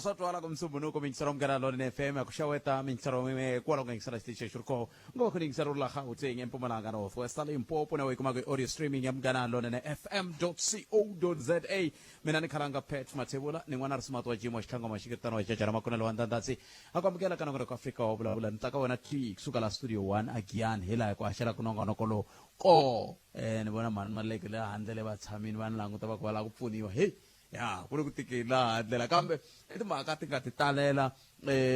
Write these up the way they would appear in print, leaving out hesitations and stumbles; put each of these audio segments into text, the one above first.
swa twala kumsumbunuko mingisaro mgana lone FM akushaweta mingisaro mime kwalo ngisara station shurko ngo kuningisaro la gauteng empumalanga north west Limpopo na wekuma ku audio streaming ya mgana lone fm.co.za mina nikhalanga pet matebula ningwana rismato wa jimo shikanga mashikitano wa chachara makona lwandandatsi akwamkela kana ngora ku Africa wa bula ntaka wena ti kusuka la studio 1 again hela kwa shara kunonga nokolo ko ni bona man malekele handle ba tshamini van languta ba kwala ku pfuniwa hey ya ku ri ku tikela ndlela kambe timhaka ti nga ti talela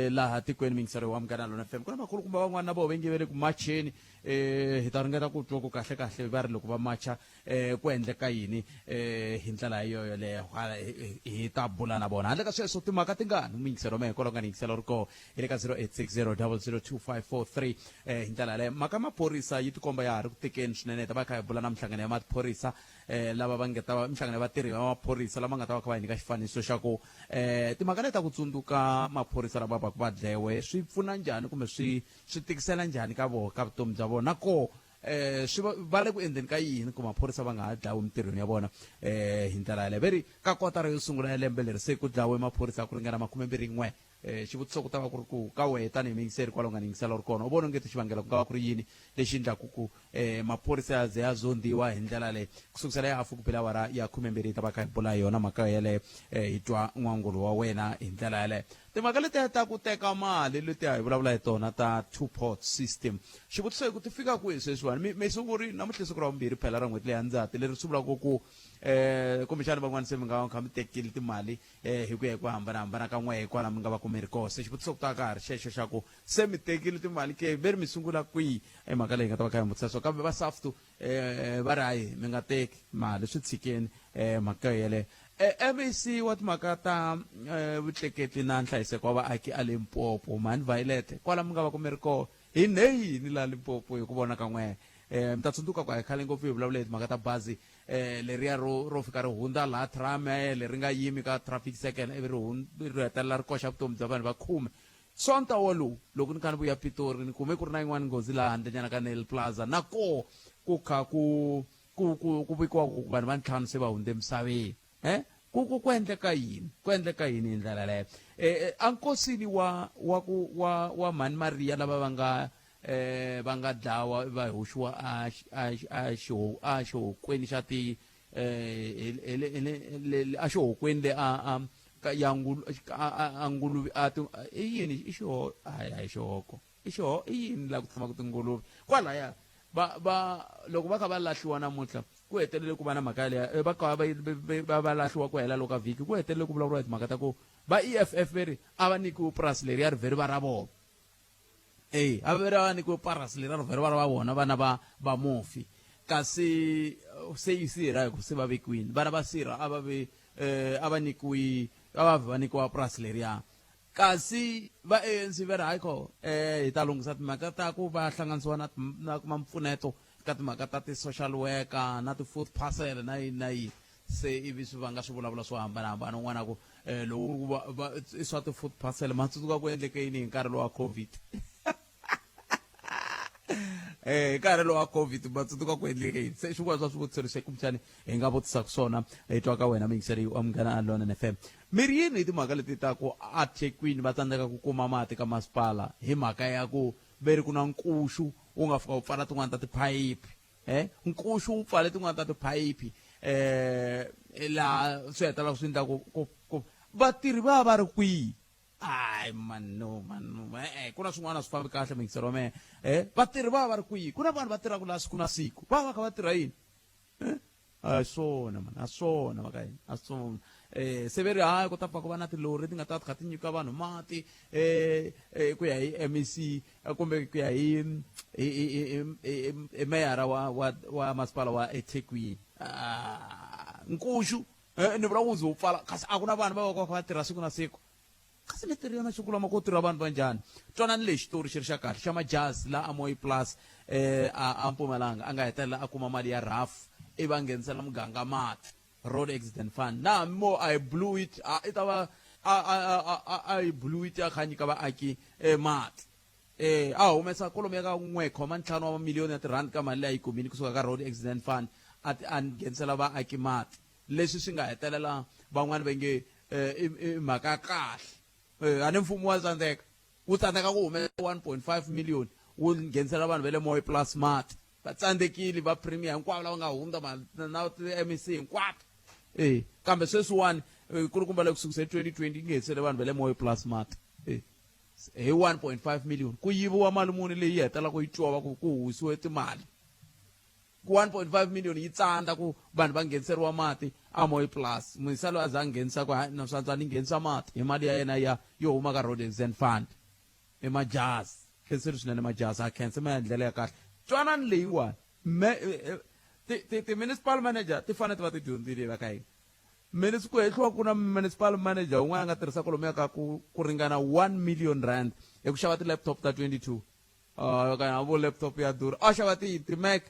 laha tikweni mingisaro wa mgana lona FM kuna makulu kumba van'wana vo vengivele ku macheni hi ta ringeta ku twa ku kahle kahle va ri loko va macha ku endleka yini hi ndlela yoyo leyo hi ta bula na bona handle ka sweswo timhaka tingani mingisaro me kolonga ni ngiselo riko ile ka 0860002543 hi ndlela leyo maka maphorisa yi tikomba ya ri ku tekeni swinene ta va kha hi bula na mhlangano ya maphorisa lava va ngeta mhlangano ya vatirhi va maphorisa lama nga ta va kha va nyika xifaniso xa ku timhaka leta ku tsundzuka maphorisa lava va ku va dlewe swi pfuna njhani kumbe swi tikisela njhani ka vona ka vutomi bya vona ko swi va le ku endleni ka yini ku maphorisa va nga ha dlawi emitirhweni ya vona hi ndlela yaleyo veri ka kotara yo sungula ya lembe leri se ku dlawe maphorisa ya ku ringana 21 xivutiso ku ta va ku ri ku ka wehe tanihi mingiseri kwalaho nga ni yingisela ri kona u vona ongeti xivangelo ku nga va ku ri yini lexi endlaku ku maphorisa ya ze ya zondiwa hi ndlela leyi kusukisela ya hafu ku phela awara ya 12 ta va kha hi bula yona mhaka yaleyo hi twa n'wangulo wa wena hi ndlela yaleyo timhaka letiya ta ku teka mali letiya hi vulavula hi tona ta two port system xivutiso hi ku ti fika kwihi sweswiwani mi sunguri namuntlha siku ra vumbirhi phela ra n'hweti leya ndzati leri swi vulaku ku kumbexani van'wana se mi nga kha mi tekile timali hi ku ya hi ku hambanahambana ka n'we hikwala mi nga va kumeri kose xivutiso ku ta ka ha ri xexo xa ku se mi tekile timali ke veri mi sungula kwihi mhaka leyi nga ta va kha hi mutisa so kambe va saftu va ri hayi mi nga teki mali swi tshikeni mhaka yeleyo MEC wa timhaka ta vutleketli na nhlayiseko wa vaaki a Limpopo mani Violet kwala mi nga va kumeri koho hi neyini la Limpopo hi ku vona ka n'we mi ta tsundzuka ku a hi khale ngopfu hi vulavula hi timhaka ta bazi leriya ro fika ri hundza laha tramay leri nga yimi ka traffic circle ivi ri hetelela ri koxa vutomi bya vanhu va 10 sonta wolowu loko ni kha ni vuya Pitori ni kume ku ri na yin'wana nghozi laha handlenyana ka Nail Plaza na ku kha ku vikiwa ku vanhu va ntlhanu se va hundze emisaveni ku endleka yini hi ndlela leyo ankosini wa mani Maria lava va nga dlawa va hoxiwa a xihokweni xa ti a xihokweni le anguluvi i yini i xihoko i yini la ku tshama ku tinguluvi kwalaya loko va kha va lahliwa namuntlha ku hetelele ku va na mhaka leya va kha va lahliwa ku hela loko ka vhiki ku hetelele ku vulavuriwa hi timhaka ta ku va EFF veri a va nyikiwe purasi leri ya ri vheri va ra vona a veri va nyikiwe purasi leri ya ri vheri va ra va vona vana va mofi kasi se yi sirha hi ku se va vekiwini vana va sirha a va nyikiwa purasi leriya kasi va ANC va ri hayi ko hi ta lunghisa timhaka ta ku va hlanganisiwa na kuma mpfuneto ka timhaka ta ti-social worker na ti-food parcel na yini se ivi swi vanga swi vulavula swo hambanahambana un'wana ku loko i swa ti-food parcel ma tsundzuka ku endleke yini hi nkarhi lowa COVID nkarhi lowa COVID ma tsundzuka ku endleke yini se swin'wana swa swivutiso leswi kumbexani hi nga vutisaka swona hi twa ka wena mingiseri wa Munghana Lonene FM mi ri yini hi timhaka leti ta ku a Thekwini va tsandzeka ku kuma mati ka masipala hi mhaka ya ku veri ku na nkuxu wu nga fika wu pfala tin'wana ta tiphayiphi nkuxu wu pfale tin'wana ta tiphayiphi laha swi hetelaka swi endla ku vatirhi va ri kwihi ay manu ku na swin'wana swi fambi kahle mingisero wa mehe vatirhi va ri kwihi ku na vanhu va tirhaka laha siku na siku va kha va tirha yini a swona mhaka yini a swona se veri hayi ku ta pfa ku va na tilori ti nga ta kha ti nyika vanhu mati ku ya hi MEC kumbe ku ya hi meyara wa masipala wa eThekwini nkuxu ni vula ku ze wu pfala kasi a ku na vanhu va va tirha siku na siku kasi leteriya na siku lama ku tirha vanhu va njhani twanani lexi xitori xi ri xa kahle xa majazi la Amoy Plus a Mpumalanga a nga hetelela a kuma mali ya RAF i va nghenisela muganga mati road accident fund na mo I blew it I blew it ya kha nyika vaaki mati a humesa kolomo ya ka 1.5 wa miliyoni ya tirhandi ka mali leyi kumini kusuka ka road accident fund a nghenisela vaaki mati leswi swi nga hetelela van'wana va nge mhaka kahle ane mfumo wa tsandzeka wu tsandzeka ku humesa 1.5 million wu nghenisela vanhu va le Moyo Plus Smart va tsandzekile va premier hinkwavo lava nga hundza na MEC hinkwavo kambe sweswiwani kulukumba le kusukisa 2020 nghenisele vanhu va le Moyo Plus Smart hi 1.5 million ku yiviwa mali muni leyi hetela ku yi twa ku husiwe timali ku 1.5 million yi tsanda ku vanhu va ngheniseriwa mati a Moyo Plus muisalo a za nghenisa ku na swantswa ni nghenisa mati hi mali ya yena ya yo huma ka Road Accident Fund emajazi khenseri swinene majazi a khensa ma ndlela ya kahle twanani leyiwani ti municipal manager ti fanele ti va ti dyondzile va ka hina ku hehliwa ku na municipal manager un'wana a nga tirhisa kolomo ya ka ku ringana 1 million rand hi ku xava ti-laptop ta 22 kana vo laptop ya durha a xava ti-Mac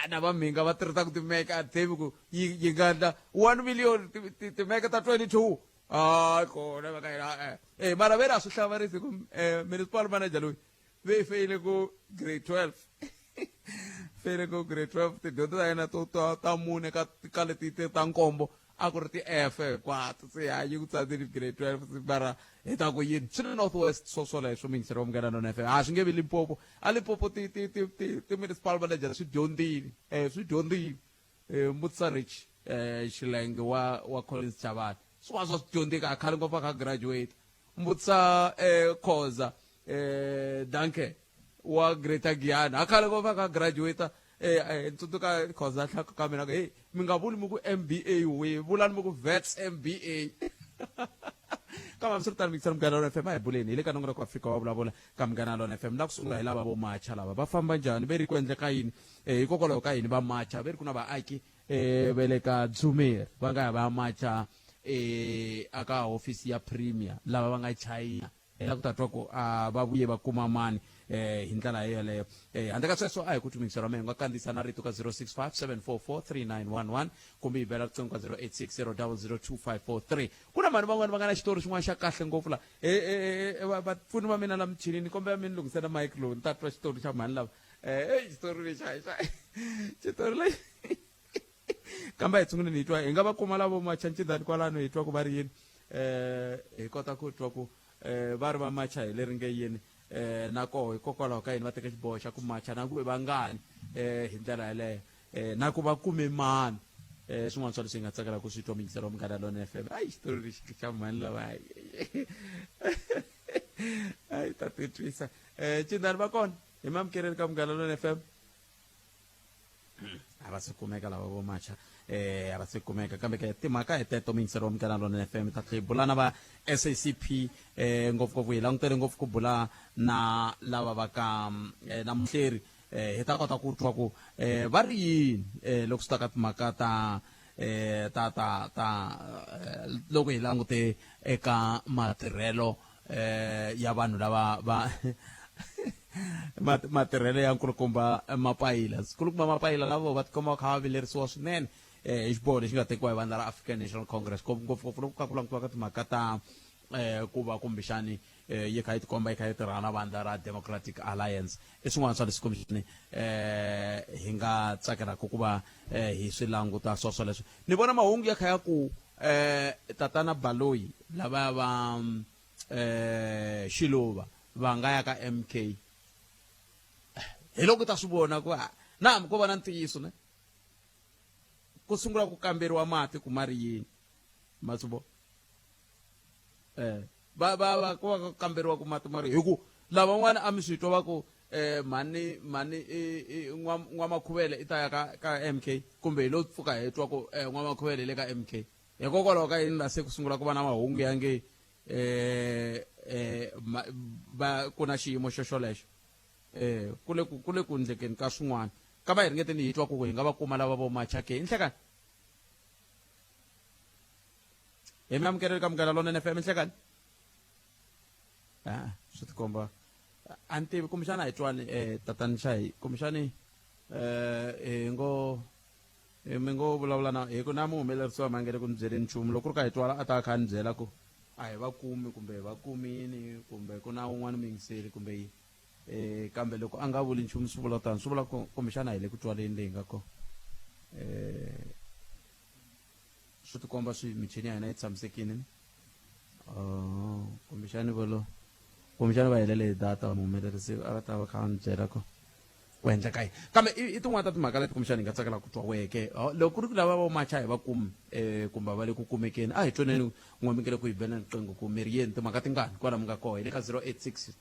na va minga va tirhisaka ti-Mac a tivi ku yi nga endla 1 million ti-Mac ta 22 kona va ka hina mara ve ri a swi hlavarisi ku municipal manager loyi ve i feyile ku grade 12 feyile ku grade 12 tidyondzo ta yena ta mune ka leti ta nkombo a ku ri ti-F hinkwato se hayi ku tsandzeni grade 12 mara hi ta ku yini swi ri North West swoleswo mingiseri wa Munghana Lonene FM swi nge vi Limpopo a Limpopo ti-municipal manager swi dyondzile Mutsa Rich Xilenge wa Collins Chavani swin'wana swa swi dyondzeka a khale ngopfu a kha graduate Mutsa Khoza Danke wa Greater Giyani a khale ngopfu a kha graduate tsundzuka Khoza hlaka ka mina hey mi nga vuli mi ku MBA we vulani mi ku Vets MBA kama swi ri tani mikisana Munghana Lonene FM a hi buleni hi le ka nongonoko wa Afrika wa vulavula ka Munghana Lonene FM la ku sungula hi lava vo macha lava va famba njhani ve ri ku endleka yini hikokwalaho ka yini va macha ve ri ku na vaaki ve le ka Dzumeri va nga ya va macha aka hofisi ya Premier lava va nga China la ku ta twa ku va vuye va kuma mani hi ndlela yeleyo handle ka sweswo a hi ku tumingiseriwa mehe nga kandziyisa na rito ka 065 744 3911 kumbe hi bela riqingho ka 086 0002543 ku na vanhu van'wana va nga na xitori xin'wana xa kahle ngopfu la vapfuni va mina la michinini kombela mi ni lungisela mike lowu ni ta twa xitori xa mani lava xitori lexi xitori lexi kambe hi tshunguleni hi twa hi nga va kuma lavo machancindani kwalano hi twa ku va ri yini hi kota ku twa ku va ri va macha hi le ri nge yini na koho hikokwalaho ka yini va teka xiboho xa ku macha na ku va ngani hi ndlela yeleyo na ku va kume mani swin'wana swa leswi hi nga tsakela ku swi twa mingisero wa Munghana Lonene FM ayi xitori lexi xa mani lava ayi ta titwisa cindani va kona hi mamukeleni ka Munghana Lonene FM a va se kumeka lava vo macha a va se kumeka kambe ke timhaka hi teto mingisero wa Munghana Lonene FM ta tlhe bula na va SACP ngopfungopfu hi langutele ngopfu ku bula na lava va ka na muhleri hi ta kota ku twa ku va ri yini loko swi ta ka timhaka ta loko hi langute eka matirhelo ya vanhu lava va matirhelo ya nkulukumba mapayila nkulukumba mapayila lavo va tikoma va kha va vilerisiwa swinene hi xiboho lexi nga tekiwa hi vandla ra African National Congress ngopfungopfu loko ka ku langutiwa ka timhaka ta ku va kumbexani yi kha yi tikomba yi kha yi tirhana na vandla ra Democratic Alliance i swin'wana swa leswi kumbexani hi nga tsakelaka ku va hi swi languta swoleswo ni vona mahungu ya kha ya ku tatana Baloyi lava va Xiluva va nga ya ka MK hi loko ta swi vona ku na ko va na ntiyiso ne ku sungula ku kamberiwa mati ku mari yini masibo va ku kamberiwa ku mati mari hi ku lava n'wana a mi swi twa va ku mani n'wamakhuvele i ta ya ka MK kumbe hi lo pfuka hi twa ku n'wamakhuvele le ka MK hikokwalaho ka yini la se ku sungula ku va na mahungu ya nge ku na xiyimo xolexo ku le ku ndlekeni ka swin'wana ka va hi ringeteni hi twa ku hi nga va kuma lava vo macha ke inhlekani hi mi amukeleli ka Munghana Lonene FM inhlekani swi tikomba a ni tivi kumbexana hi twani tatani xa hi kumbexani mi ngo vulavula na hi ku na muhumelerisi wa mhangele ku ni byeleni nchumu loko ku ri ka hi twala a ta kha ni byela ku a hi va kumi kumbe hi va kumini kumbe ku na un'wana mingiseri kumbe yini kambe loko a nga vuli nchumu swi vula tani swi vula kumbexana hi le ku twaleni leyi nga kona swi tikomba swi michini ya hina yi tshamisekile kumbexani va helele hi data muhumelerisi a va ta va kha ni byela ko ku endla ka yini kambe i tin'wana ta timhaka leti kumbexani hi nga tsakela ku twa weke loko ku ri ku lava va macha hi va kumi kumbe va le ku kumekeni a hi twaneni n'we mikele ku hi bela riqingho ku mi ri yeni timhaka tingani kwala mi nga koho hi le ka 086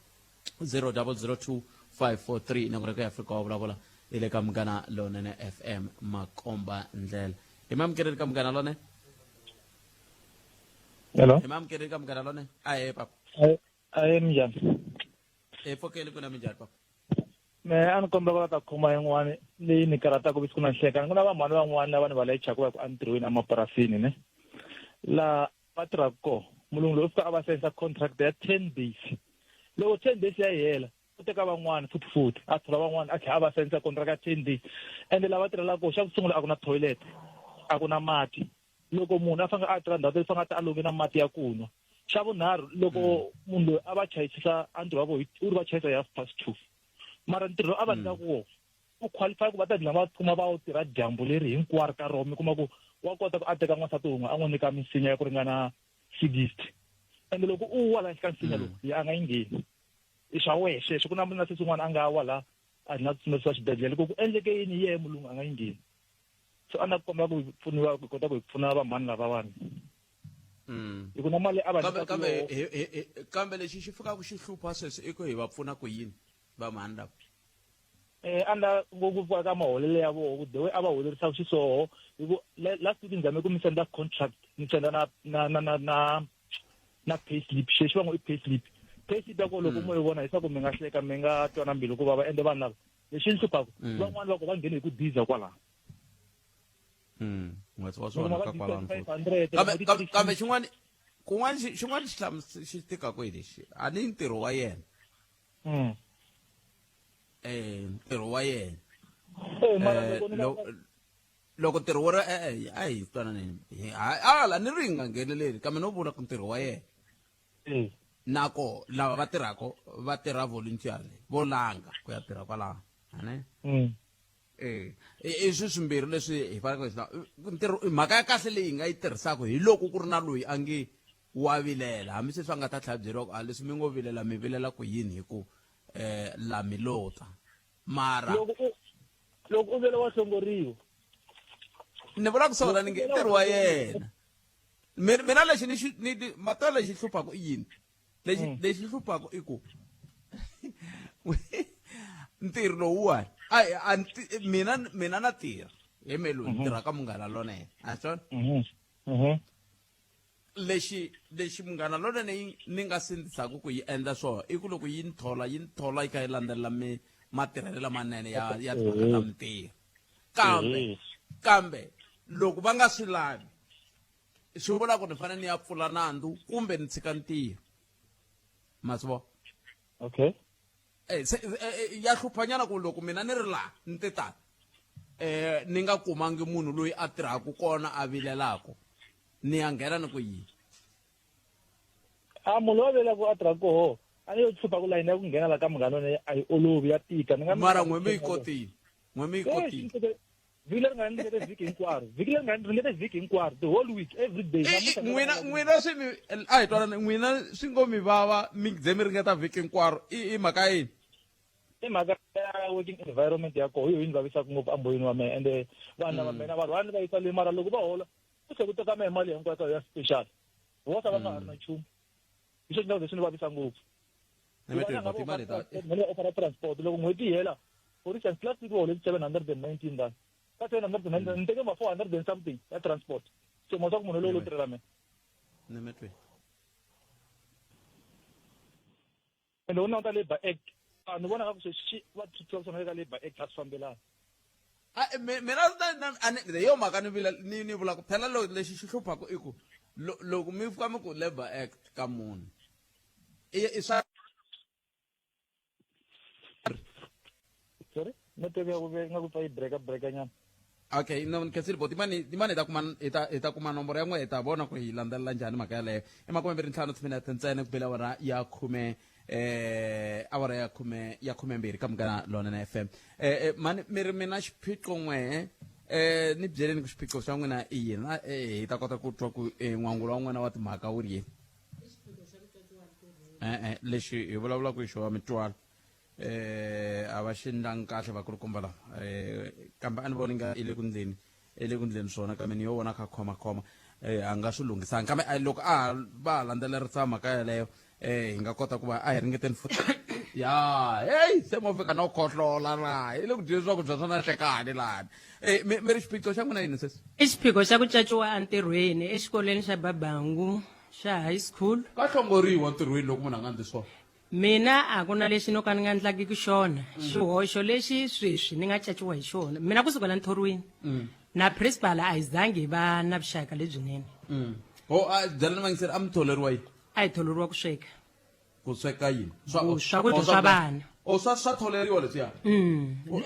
0002 543 nangona ka Afrika wa vulavula hi le ka Munghana Lonene FM Makomba Ndlela hi mamukele ka Munghana Lonene hello hi mamukele ka Munghana Lonene papa aye minjhani fokele ku na minjhani papa me a ni kombela ku ta khoma yin'wana leyi ni karataka ku na nhlekani ku na van'wana van'wana lava ni va layichaka va ku entirhweni emapurasini ne laha va tirhaka koho mulungu loyi u fika a va sayinisa contract ya 10 days loko 10 days ya hela u teka van'wana futhi a thola van'wana a tlhela a va sayinisa contract ya 10 days ende lava tirhelaka koho xa ku sungula a ku na toilet a ku na mati loko munhu a fanga a tirha ndhawu leyi fanga a longe na mati ya ku nwa xa vunharhu loko munhu loyi a va chayisisa antirho wa vona u ri va chayisa ya 2:30 mara ntirho a va nyika ku u qualify ku va ta dlama va kuma va wu tirha dyambu leri hinkwaro ka rona mi kuma ku wa kota ku a teka n'wansati wun'we a n'wi nyika misinya ya ku ringana 60 ende loko u wa laha ka nsinya lowu a nga yi ngheni i swa wehe sweswo ku na sesi n'wana a nga wa laha a nga tsutsumisiwa xibedhlele loko ku endleke yini yeye mulungu a nga yi ngheni so a na kombela ku pfuniwa ku kota ku hi pfuna vamhani lavawani hi ku na mali a va kambe lexi xi fikaka xi hlupha sweswo i ku hi va pfuna ku yini vamhani lava anda ngopfu ka maholele ya vona the way a va holerisaka xiswoho hi ku last week ni zame ku mi senda contract ni senda na pay slip xexi va ngo i pay slip ya ko loko mo yi vona hi swa ku mi nga hleka mi nga twana mbilu ku va va ende vanhu lava lexi ni hluphaka van'wana va ku va nghene hi ku diza kwalaho n'wetsi wa swona ka kwalano kambe xin'wana xi tikaka hi lexi a ni ntirho wa yena ntirho wa yena loko ntirho wo ri a hi twananeni ala ni ri nga ngheneleli kambe no vula ku ntirho wa yena nako lava va tirhako va tirha voluntarily vo langa ku ya tirha kwalaho ane i swi swimbirhi leswi hi faneleke ntirho mhaka ya kahle leyi hi nga yi tirhisaka hi loko ku ri na loyi a nge wa vilela hambi se swi nga ta tlhela byeriwa ku leswi mi ngo vilela mi vilela ku yini hi ku la milota mara loko u vele wa hlongoriwa ni vula ku swona ni nge ntirho wa yena mina lexi matwa lexi hluphaku i yini lexi hluphaku i ku ntirho lowuwani mina na tirha hi me loyi tirha ka Munghana Lonene a swona lexi Munghana Lonene ni nga sindzisaka ku yi endla swona i ku loko yi ni thola yi kha yi landzelela matirhelo lamanene ya timhaka ta mintirho kambe loko va nga swi lavi swi vula ku ni fanele ni ya pfula nandzu kumbe ni tshika ntirho ma swi vona okay ya hluphanyana ku loko mina ni ri laha ni te tani ni nga kumangi munhu loyi a tirhaka kona a vilelaka ni ya nghena ni ku yini munhu wa vela ku a tirha koho a ni yo hlupha ku layini ya ku nghena la ka Munghana Lonene a yi olovi ya tika mara n'we mi yi kotile vhiki leri nga ni ringete vhiki hinkwaro vhiki hinkwaro the whole week every day n'wina swi a hi twanana n'wina swi ngo mi vava mi ze mi ringeta vhiki hinkwaro i mhaka yini i mhaka ya working environment ya koho yi ni vavisaka ngopfu amboyini wa mehe ende vanhu lava mina vanhu va ni va yisa le mara loko va hola ku tlhe ku teka mehe mali hinkwayo ya special vosa va nga ha ri na nchumu hi swo leswi ni vavisa ngopfu opera transport loko n'hweti yi hela for instance last week va holeli 719 rand ka 719 ni teke ma 400 and something ya transport so mo swa ku munhu loyi lo tirhela mehe ende u languta labour act ni vona nga ku sweswi va tshitshiwa swona eka labour act a swi fambelani mina hi yo mhaka ni vula ku phela lexi xi hluphaku i ku loko mi fika mi ku labour act ka munhu i swa sorry network ya ku nga ku pfa yi breka nyana okay no nkensile bo timani hi ta kuma nomboro ya n'we hi ta vona ku hi landzelela njhani mhaka yaleyo i 25 timinete ntsena ku bela awara ya khume awara ya 12 ka Munghana Lonene FM mani mi ri mina xiphiqo n'we ni byeleni ku xiphiqo xa n'wina i yini hi ta kota ku twa ku n'wangulo wa n'wina wa timhaka wu ri yini lexi hi vulavulaka hi xona mitwalo a va xi ndlangi kahle vakulukumba lawa kambe a ni voni nga i le ku ndleni swona kambe ni yo vona kha khomakhoma a nga swi lunghisanga kambe loko va ha landzelerisa mhaka yeleyo hi nga kota ku va a hi ringeteni futhi ya hey se mo fika no khohlola laha hi le ku dyeni swakudya swa na nhlekani lani mi ri xiphiqo xa n'wina yini sesi I xiphiqo xa ku caciwa entirhweni exikolweni xa Babangu xa high school. ka hlongoriwa ntirhweni loko munhu a nga ndli swona Mina a ku na lexi no ka ni nga endlakiki xona. Xihoxo lexi sweswi ni nga caciwa hi xona. Mina kusukela nthoriweni. Na principal a hi zangi va na vuxaka lebyinene. byela ni vangiseri a mi tholeriwa yini A hi tholeriwa ku sweka. ku sweka yini Swakudya swa vana. swa tholeriwa leswiya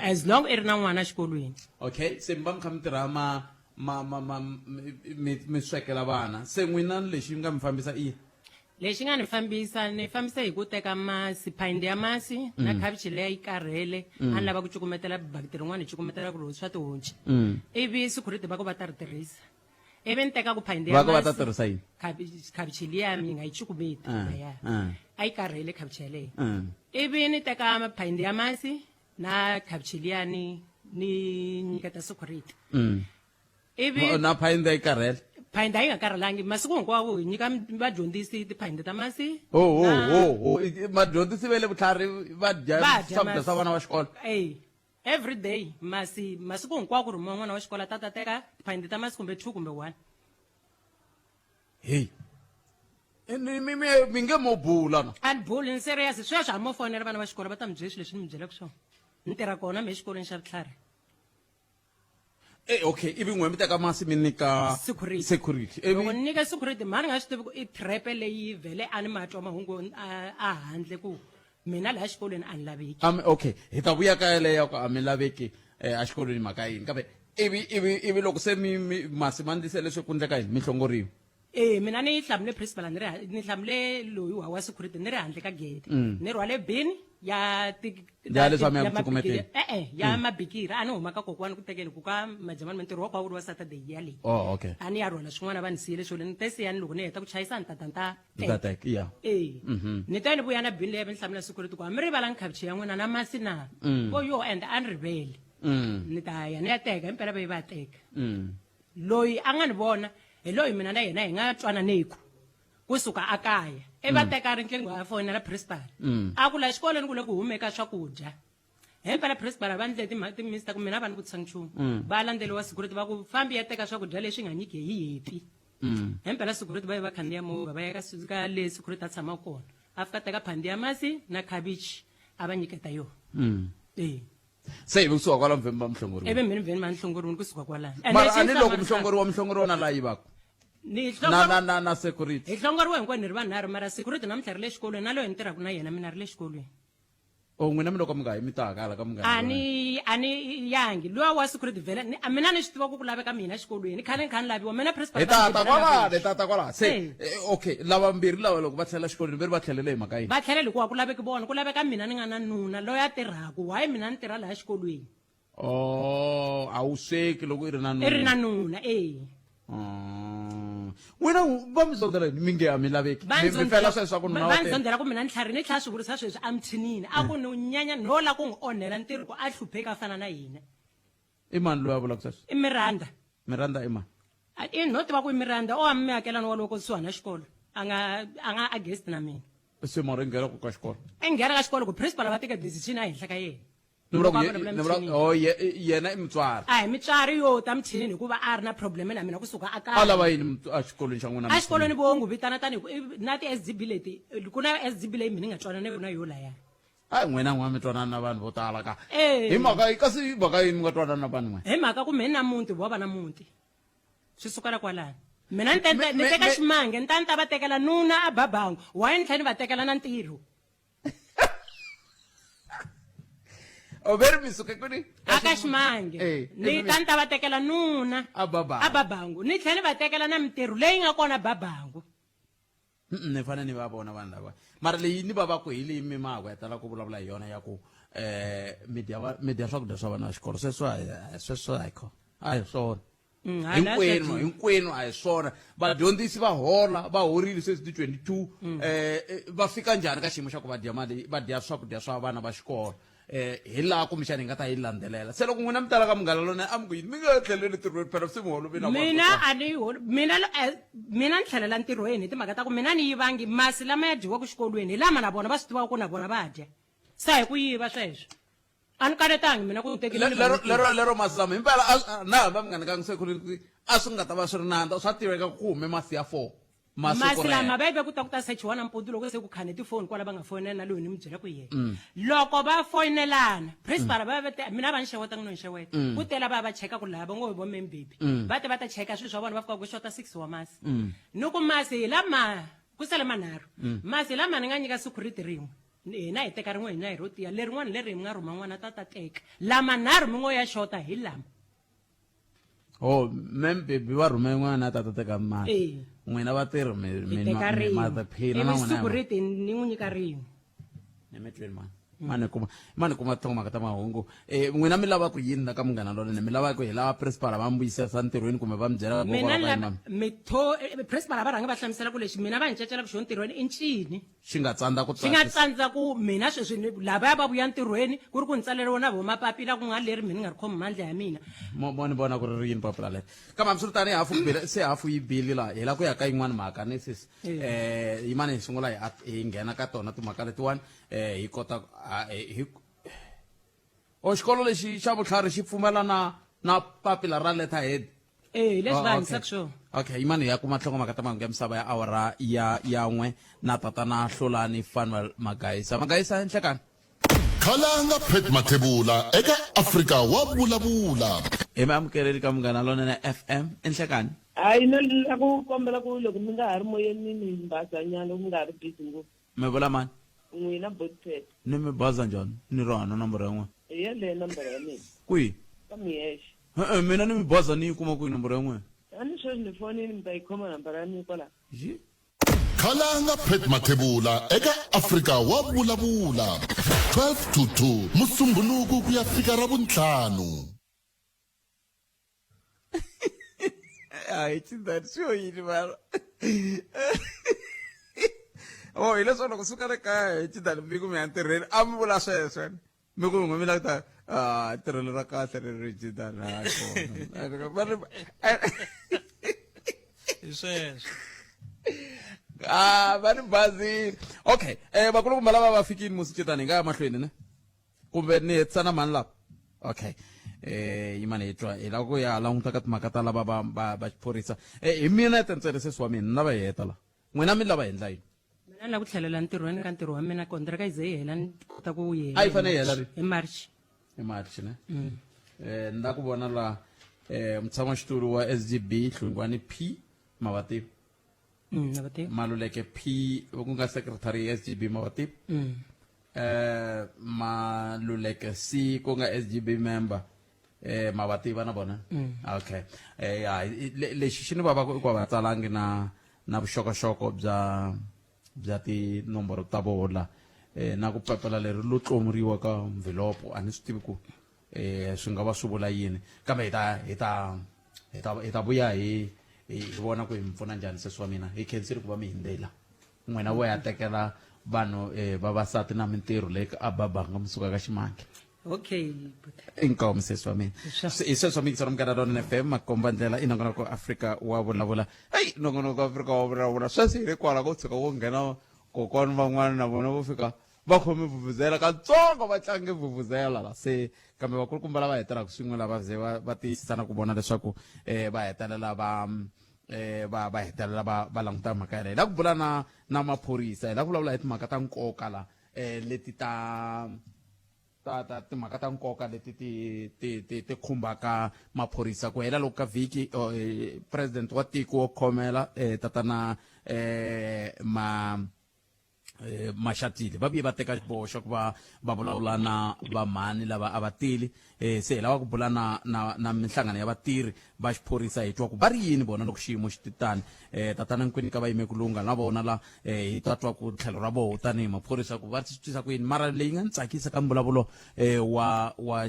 As long i ri na n'wana xikolweni. okay se mi va mi kha mi tirha mi swekela vana se n'wina lexi nga mi fambisa i Lexi nga ni fambisa hi ku teka masi, phayindi ya masi na khavichi leyi yi karhele. A ni lava ku cukumetela bakiti rin'wana hi cukumetela ku swa tihonci. Ivi security va ku va ta ri tirhisa. Ivi ni teka ku phayindi ya va masi. ta tirhisa yini Khavichi liya mi nga yi cukumeti. A yi karhele khavichi yaleyo. Mm. Ivi ni teka phayindi ya masi na khavichi liya ni nyiketa security. Ivi na phayindi yi karhele phayindi a yi nga karhalangi masiku hinkwawo hi nyika vadyondzisi tiphayindi ta masi. madyondzisi va le vutlhari va dya swakudya swa vana va xikolo Every day masiku hinkwawo ku ri n'wana wa xikolo ta teka tiphayindi ta masi kumbe 2 kumbe 1. hey mi nge mo bula na A ni buli ni serious sweswo a mo fonela vana va xikolo va ta mi byela swilo leswi ni mi byelaka swona. Ni tirha kona mi exikolweni xa vutlhari. okay ivi n'we mi teka masi mi nyika security Loko ni nyika security mani nga swi tivi ku i trepe leyi vhele a ni ma twa mahungu a handle ku mina laha xikolweni a ni laveki. okay hi ta vuya ka yeleyo ku a mi laveki exikolweni mhaka yini kambe ivi loko se masi ma ndlise leswi ku ndleka yini mi hlongoriwa Mina ni hlamule principal ni hlamule loyi wa security ni ri handle ka gate. Ni rhwale bin ya leswi mi ya ku cukumeteni ya mabikiri a ni huma ka kokwani ku tekele ku ka majamani mintirho wa kwa wu ri wa Saturday yale. okay A ni ya rhwala swin'wana va ni siyile swilo ni te siyani loko ni heta ku chayisa ni ta tek ya ni ta ni vuya na bin leyi mi ni hlamula security ku a mi rivalanga khavichi ya n'wina na masi na ko yo and a ni rivele ni ta ya ni ya teka impela va yi va teka loyi a nga ni vona hi loyi mina na yena hi nga twananiku kusuka a kaya va teka riqingho a fonela principal a ku la xikolweni ku le ku humeka swakudya himpela principal va ndle timista ku mina va ni vutisa nchumu va landzeliwa security va ku fambi ya teka swakudya leswi nga nyiki hi yepi himpela security va yi va khandziya movha va ya ka le security a tshama kona a fika teka phandi ya masi na khavichi a va nyiketa yona se ivi kusuka kwala mvhemi va mihlongoriwa ivi mini vheni va ni hlongoriwini kusuka kwalano mara a ni loko mihlongoriwa na laha yivaka na security hi hlongoriwe hinkwenu ni ri vanharhu mara security namuntlha ri le xikolweni na loyi ni tirhaka na yena mina ri le xikolweni n'wina mi loko mi nga yi mi taka hala ka mi nga a ni yangi luya wa security vhele mina ni swi tiva ku laveka mina xikolweni khale ni kha ni laviwa mina principal hi tata kwala se okay lava mbirhi lava loko va tlhelela xikolweni ve ri va tlhelele hi mhaka yini va tlheleli ku wa ku laveki vona ku laveka mina ni nga na nuna loyi a tirhaka why mina ni tirha laha xikolweni a wu sweki loko i ri na i ri na nuna wena va mi zondzela yini mi nge a mi laveki mi fela sweswo swa ku nuna va ni zondzela ku mina ni tlhari ni tlhela swi vurisa sweswi a mithinini a ku ni nyanya no la ku n'wi onhela ntirho ku a hlupheka a fana na hina i mani loyi a vulaka sweswo i Miranda i mani i no tiva ku i Miranda o a mi hakela no wa loko kusuhani na xikolo a nga against na mina se mara i nghena ku ka xikolo i nghena ka xikolo ku principal va teka decision a henhla ka yena yena i mutswari a hi mitswari yo ta mithinini hikuva a ri na problem na mina kusuka a a lava yini exikolweni xa n'wina a xikolweni vo ngu vitana tani na ti-SGB leti ku na SGB leyi mina ni nga twanana na yo laya a n'wina n'wana mi twanana na vanhu vo tala ka hi mhaka kasi hi mhaka yini mi nga twanana na vanhu n'wina hi mhaka ku mini na muti vo va na muti swi sukela kwalano mina ni teka ximange ni ta va tekela nuna a Babangu why ni tlhela ni va tekela na ntirho veri mi suka kwini aka ximange ni ta va tekela nuna a Babangu ni tlhela ni va tekela na mintirho leyi nga kona Babangu ni fane ni va vona vanhu lava mara leyi ni va ku hi leyi mi mako ya tala ku vulavula hi yona ya ku mi dya swakudya swa vana va xikolo sweswo hayikho a hi swona hayi la hinkwenu a hi swona vadyondzisi va hola va horile sweswi ti 22 va fika njhani ka xiyimo xa ku va dya swakudya swa vana va xikolo hi laha kumbexani hi nga ta yi landzelela se loko n'wina mi tala ka munghana lona a mi ku yini mi nga tlheleli ntirhweni phela se miholo mina ni tlhelela ntirhweni hi timhaka ta ku mina ni yivangi masi lama ya dyiwaku xikolweni hi lama na vona va swi tivaka ku na vona va dya se hi ku yiva sweswo a ni kanetangi mina ku lero masi lama himpela na hamba mi nga nikangi security a swi nga ta va swi ri nandza swa tiveka ku hume masi ya 4 masi lama va yive ku ta ku ta sechiwa nampundzu loko se ku khane tifoni kwala va nga fonela na loyi ni mi byela ku yena loko va foyinelana principal mina va ni xeweta no ni xeweta ku tela va cheka ku lava ngo vo membaby va te va ta cheka swilo swa vona va fika ku xota 6 wa masi ni ku masi lama ku sale manharhu masi lama ni nga nyika security rin'we hina hi teka rin'we hina hi rotiya lerin'wana leri hi nga rhuma n'wana ta teka lama nharhu mi ngo ya xota hi lama membaby va rhume n'wana ta teka mali n'wina va tirhi mi security ni n'wi nyika rin'we ni mi twini mani kuma timhaka ta mahungu n'wina mi lava ku yini na ka munghana lolene mi lava ku hi lava principal va mi vuyisesa ntirhweni kumbe va mi byela principal va rhanga va hlamusela ku lexi mina va ni cecela ku xo ntirhweni i ncini xi nga tsandza ku mina sweswi lavaya va vuya ntirhweni ku ri ku ni tsaleriwa na vomapapila ku nga leri mina ni nga ri khomi mandla ya mina ni vona ku ri yini papila leri kambe hambi swi ri tani se hafu yi bili laha hi la ku ya ka yin'wana mhaka ni sis yimani hi sungula hi nghena ka tona timhaka letiwani hi kota xikolo lexi xa vutlhari xi pfumela na papila ra letterhead leswi va hanyisaka swona okay yimani hi ya kuma nhlokomhaka ta mahungu ya misava ya awara ya n'we na tatana Hlolani Fanuel Magayisa enhlekani khalanga Pet Mathebula eka Afrika wa vulavula mi amukeleli ka munghana lonene FM enhlekani hayi no la ku kombela ku loko mi nga ha ri moyeni ni mbazanyana ku nga ha ri busy ngopfu mi vula mani n'wina Bothpet ni mi baza njhani ni rona nomboro ya n'wina hi yeleyo nambara ya mina kwihi ka miyexe mina ni mi baza ni yi kuma kwihi nomboro ya n'wina a ni sweswi ni fonini mi ta yi khoma nambara ya mina kwalaho khalanga Pet Mathebula eka Afrika wa vulavula 12 to 2 musumbhunuku ku ya fika ravuntlhanu hayi cindani swi yini mara hi leswo loko suka le kaya hi cindani mi ku mi ya ntirhweni a mi vula sweswo mi ku n'we mi la ku ta tirhelo ra kahle leri cindani hi sweswo va ni bazini okay vakulukumba lava va fikini musi citani hi nga ya mahlweni ne kumbe ni hetisana mani lava okay yimani hi twa hi lava ku ya languta ka timhaka ta lava va xiphorisa hi mina tentsele sesi wa mina ni lava hi heta la n'wina mi lava endla yini mina ni lava ku tlhelela ntirhweni ka ntirho wa mina kontraka yi ze yi hela ni kota ku a yi fanele yi hela hi march ne ni la ku vona la mutshamaxitulu wa SGB Hlungwane P Mavativi Maluleke P ku nga secretary ya SGB Mavativi Maluleke C ku nga SGB member Mavativi na bona okay lexi xi ni vava ku va tsalangi na vuxokoxoko bya tinomboro ta vona na ku papila leri lo tlomuriwa ka mvhilopo a ni swi tivi ku swi nga va swi vula yini kambe hi ta vuya hi vona ku hi mi pfuna njhani sesi wa mina hi khensile ku va mi hindzela n'wina wo ya tekela vanhu vavasati na mintirho leyi a babanga mi suka ka ximange okay inkomu sesi wa mina hi sweswo mi yingisana munghana lonene FM makomba ndlela i nongonoko Afrika wa vulavula heyi nongonoko Afrika wa vulavula sweswi hi ri kwala ko tshuka ku nghena kokwani van'wana na vona vo fika va khomi vuvuzela katsongo va tlange vuvuzela la se kambe vakulukumba lava hetelaka swin'we lava ze va tiyisisana ku vona leswaku va hetelela va hetelela va languta mhaka yaleyo hi la ku vula na maphorisa hi la ku vulavula hi timhaka ta nkoka la leti timhaka ta nkoka leti ti khumbaka maphorisa ku hela loko ka vhiki president wa tiko wo khomela tatana Mashatile va vuye va teka xiboho xa ku va vulavula na vamhani lava a va tili se hi lava ku bula na minhlangano ya vatirhi va xiphorisa hi twa ku va ri yini vona loko xiyimo xi titani tatana nkwini ka va yime ku lunga na vona la hi twa ku tlhelo ra voho tanihi maphorisa ku va twisisa ku yini mara leyi nga ni tsakisa ka mbulavulo wa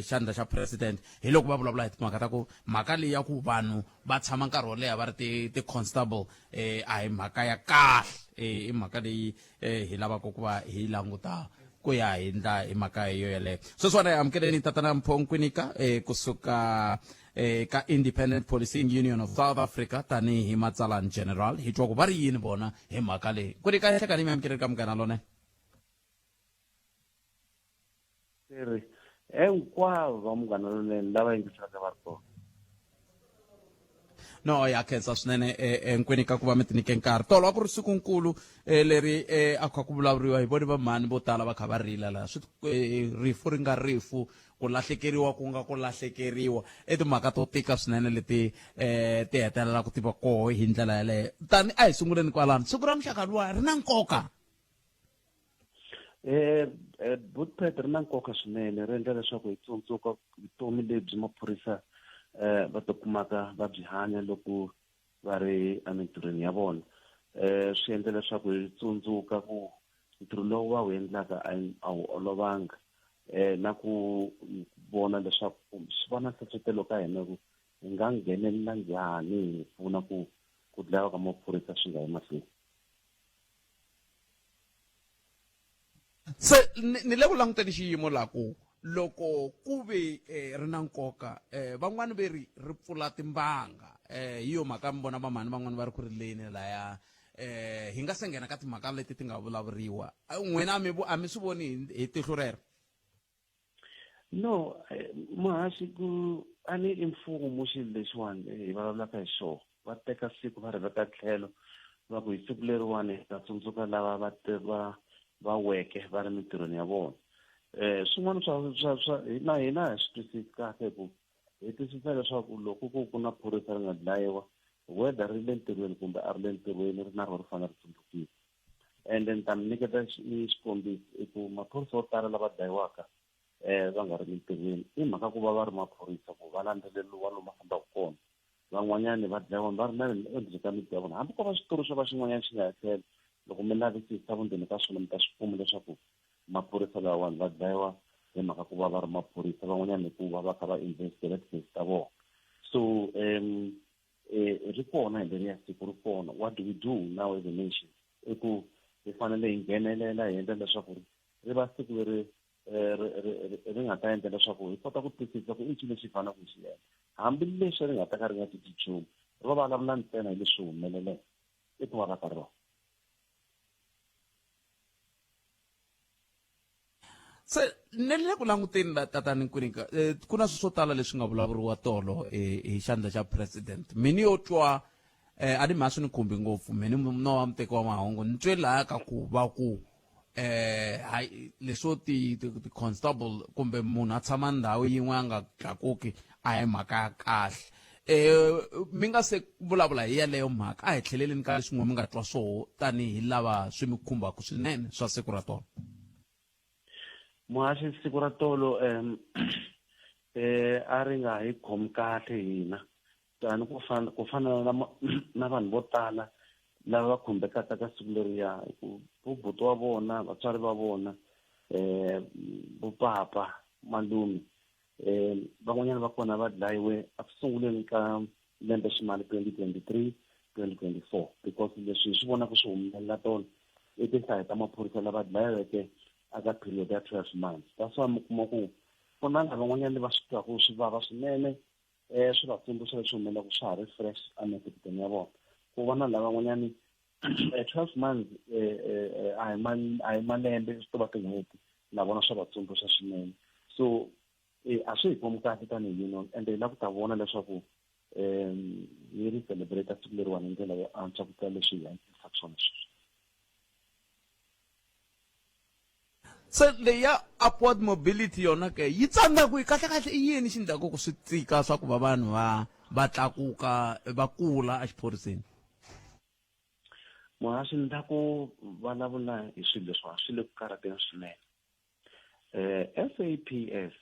xandla xa president hi loko va vulavula hi timhaka ta ku mhaka leyi ya ku vanhu va tshama nkarhi wo leha va ri ti-constable a hi mhaka ya kahle i mhaka leyi hi lavaka ku va hi languta ku ya hi ndla hi mhaka hiyo yeleyo sweswiwani hi amukeleni tatana Mpho Nkwinika kusuka ka Independent Policing Union of South Africa tanihi matsalani general hi twa ku va ri yini vona hi mhaka leyi Nkwinika ehlekani mi amukeleni ka munghana lone siri hinkwavo va munghana lonene lava yingisaka va ri kona no ya khensa swinene Nkwinika ku va mi tinike nkarhi tolo a ku ri sikunkulu leri a kha ku vulavuriwa hi voni vamhani vo tala va kha va rila laha rifu ri nga rifu ku lahlekeriwa ku nga ku lahlekeriwa i timhaka to tika swinene leti ti hetelela ku tiva koho hi ndlela yaleyo tani a hi sunguleni kwalano siku ra muxaka luwa ri na nkoka Bootpad ri na nkoka swinene ri endla leswaku hi tsundzuka vutomi lebyi maphorisa va tikumaka va byi hanya loko va ri emintirhweni ya vona swi endla leswaku hi tsundzuka ku ntirho lowu va wu endlaka a wu olovanga na ku vona leswaku swi va na nseketelo ka hina ku hi nga nghenelela njhani hi pfuna ku dlayiwa ka maphorisa swi nga yi mahlweni se ni le ku languteni xiyimo laha ku loko ku ve ri na nkoka van'wani ve ri pfula timbanga hi yo mhaka mi vona vamhani van'wani va ri ku rileni laya hi nga se nghena ka timhaka leti ti nga vulavuriwa n'wina a mi swi voni hi tihlo rero no mahasi ku a ni i mfumo xilo lexiwani hi vulavulaka hi xona va teka siku va ri veka tlhelo va ku hi siku leriwani hi ta tsundzuka lava va weke va ri mintirhweni ya vona swin'wana swa hina hi swi twisisi kahle ku hi twisisa leswaku loko ku na phorisa ri nga dlayiwa whether ri le ntirhweni kumbe a ri le ntirhweni ri na ro ri fanele ri tsundzukiwa and then ta mi nyiketa xikombiso i ku maphorisa yo tala lava dlayiwaka va nga ri mintirhweni i mhaka ku va ri maphorisa ku va landzeleriwa lomu va fambaka kona van'wanyani va dlayiwa va ri na endzeni ka miti ya vona hambi ko va xitori xo va xin'wanyana xi nga hetleli loko mi lavisisa vundzeni ka swona mi ta swi kuma leswaku maphorisa lawani va dlayiwa hi mhaka ku va ri maphorisa van'wanyana hikuva va kha va investigate case ta vona so ri kona hi leri ya siku ri kona what do we do now as a nation i ku hi fanele hi nghenelela hi endla leswaku ri va siku leri ri nga ta endla leswaku hi kota ku twisisa ku i xilo lexi fanele ku xi endla hambileswi ri nga ta ka ri nga titi nchumu ri va vulavula ntsena hi leswi humeleleke i ku va ka rona se ni le ku languteni la tatani Nkwinika ku na swo tala leswi nga vulavuriwa tolo hi xandla xa president mini yo twa a ni mhaswi ni khumbi ngopfu mini no wa muteki wa mahungu ni twe laya ka ku va ku leswo ti-constable kumbe munhu a tshama ndhawu yin'we a nga tlakuki a hi mhaka ya kahle mi nga se vulavula hi yaleyo mhaka a hi tlheleleni ka leswin'we mi nga twa swoho tanihi lava swi mi khumbaka swinene swa siku ra tolo muhaxi siku ra tolo a ri nga hi khomi kahle hina tani ku fana na vanhu vo tala lava va khumbekaka ka siku leriya bubuti wa vona vatswari va vona vupapa malume van'wanyana va kona va dlayiwe a ku sunguleni ka lembe ximali 2023-2024 because leswi hi swi vonaka swi humelela tona i tinhlayo ta maphorisa lava dlayiweke aka period ya 12 months that's why mi kuma ku ku na van'wanyana va swi twaku swi vava swinene swi va tsundzuxa leswi humelelaka swa ha ri fresh emiehleketweni ya vona ku va na lavan'wanyani 12 months a hi malembe swi to va tin'hweti na vona swa va tsundzuxa swinene so a swi hi khomi kahle tanihi union and hi lava ku ta vona leswaku hi ri celebrate siku leriwani hi ndlela yo antswa ku tlula leswi hi hanyisaka swona sweswi se leya upward mobility yona ke yi tsanga ku kahle i yini xi endlaka ku swi tsika swa ku va vanhu va tlakuka va kula a xiphoriseni muhaxi ni ta ku vulavula hi swilo leswi swi le ku karhateni swinene. SAPS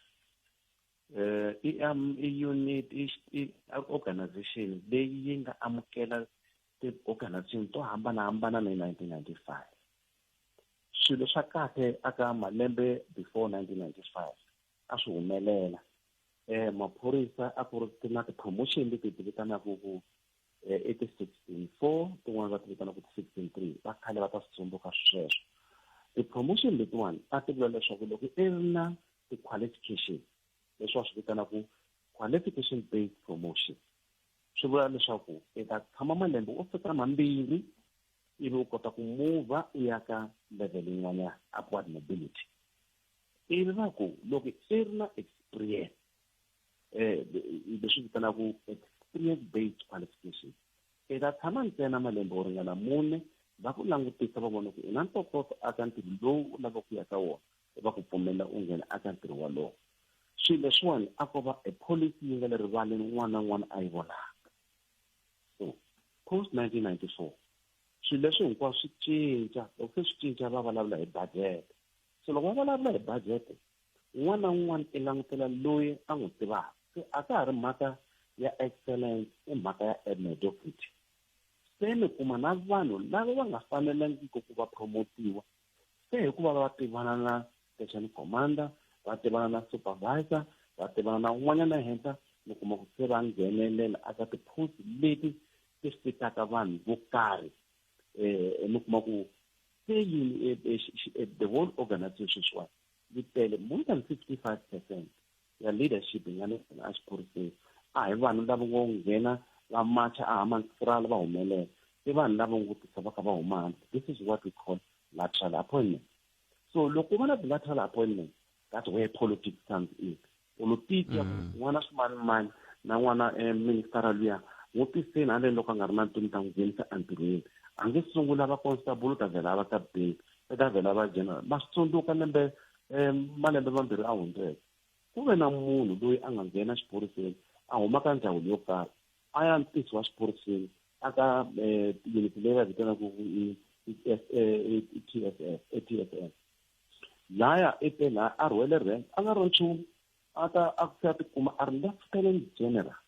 i unit i organization leyi yi nga amukela ti-organization to hambanahambana ni 1995. Swilo swa kahle aka malembe before 1995 a swi humelela. Maphorisa a ku ri na ti-promotion leti ti vitanaka ku i ti-16.4 tin'wana va ti vitanaka ku 16.3 va khale va ta swi tsundzuka sweswo. Ti-promotion letiwani a ti vula leswaku loko i ri na ti-qualification leswi va swi vitanaka qualification based promotion, swi vula leswaku i ta tshama malembe o fika mambirhi ivi u kota ku move u ya ka level yin'wanyana, upward mobility. Ivi va ku loko i ri na experience leswi vitanaka experience based qualification, i ta tshama ntsena malembe o ringana 4 va ku langutisa va vona ku i na ntokoto aka ntirho lowu u lava ku ya ka wona, va ku pfumelela u nghena aka ntirho walowo. Swilo leswiwani a ko va e policy yi nga le rivaleni un'wana na un'wana a yi vonaka. So post 1994 swilo leswi hinkwaswo swi cinca. Loko se swi cinca va vulavula hi budget. So loko va vulavula hi budget, un'wana na un'wana i langutela loyi a n'wi tivaka. Se a ka ha ri mhaka ya excellence i mhaka ya mediocrity. Se ni kuma na vanhu lava va nga fanelangiki ku va promotiwa se hikuva va tivana na station commander, va tivana na supervisor, va tivana na un'wanyana henhla, ni kuma ku se va nghenelela aka ti-post leti ti fitaka vanhu vo karhi. Ni kuma ku se the whole organization swa yi tele more than 55% ya leadership nga le a xiphoriseni a hi vanhu lava ngo nghena va marcha a Hammanskraal va humelela, i vanhu lava ngutisa va ka va huma handle. This is what we call lateral appointment. So loko va na lateral appointment, that's where politics comes in. Politics ya n'wana swimanimani na n'wana minister luya n'wi tiseni haleni loko a nga ri na ntomi ta n'wi nghenisa entirhweni. A nge sungula va constable ta vhela va ta base, ta vhela va general. Ma swi tsundzuka malembe mambirhi a hundzeke. Ku ve na munhu loyi a nga nghena xiphoriseni a huma ka ndzawulo yo karhi, a ya ntisi wa xiphoriseni aka unit leyi va vitanaka TSS. Laya ete la a rhwele rank a nga ri nchumu a ku tikuma a ri lieutenant general,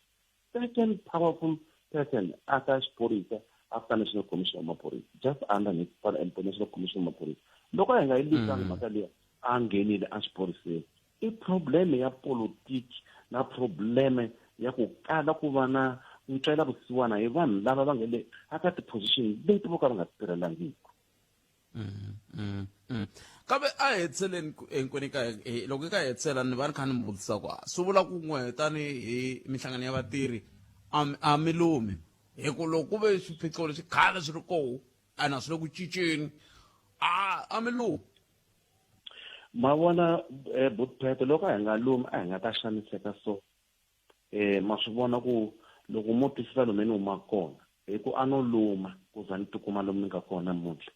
second powerful person aka xiphorisa after National Commission of Maphorisa, just underneath National Commission of Maphorisa. Loko hi nga yi lisanga mhaka liya a nghenile a xiphoriseni. I probleme ya politiki na probleme ya ku kala ku va na ntwela vusiwana hi vanhu lava va nga le aka ti-position leti vo ka va nga tirhelangiki. kambe a hetseleni hinkwenu loko i ka hetsela ni va ni kha ni mi vutisa ku swi vula ku n'we tanihi minhlangano ya vatirhi a mi lumi hi ku loko ku ve swiphiqo leswi khale swi ri koho a na swi le ku cinceni a mi lumi. Ma vona Butphethe loko a hi nga lumi a hi nga ta xaniseka so. Ma swi vona ku loko mo twisisa lomu ni huma kona hi ku a no luma ku za ni tikuma lomu ni nga kona namuntlha.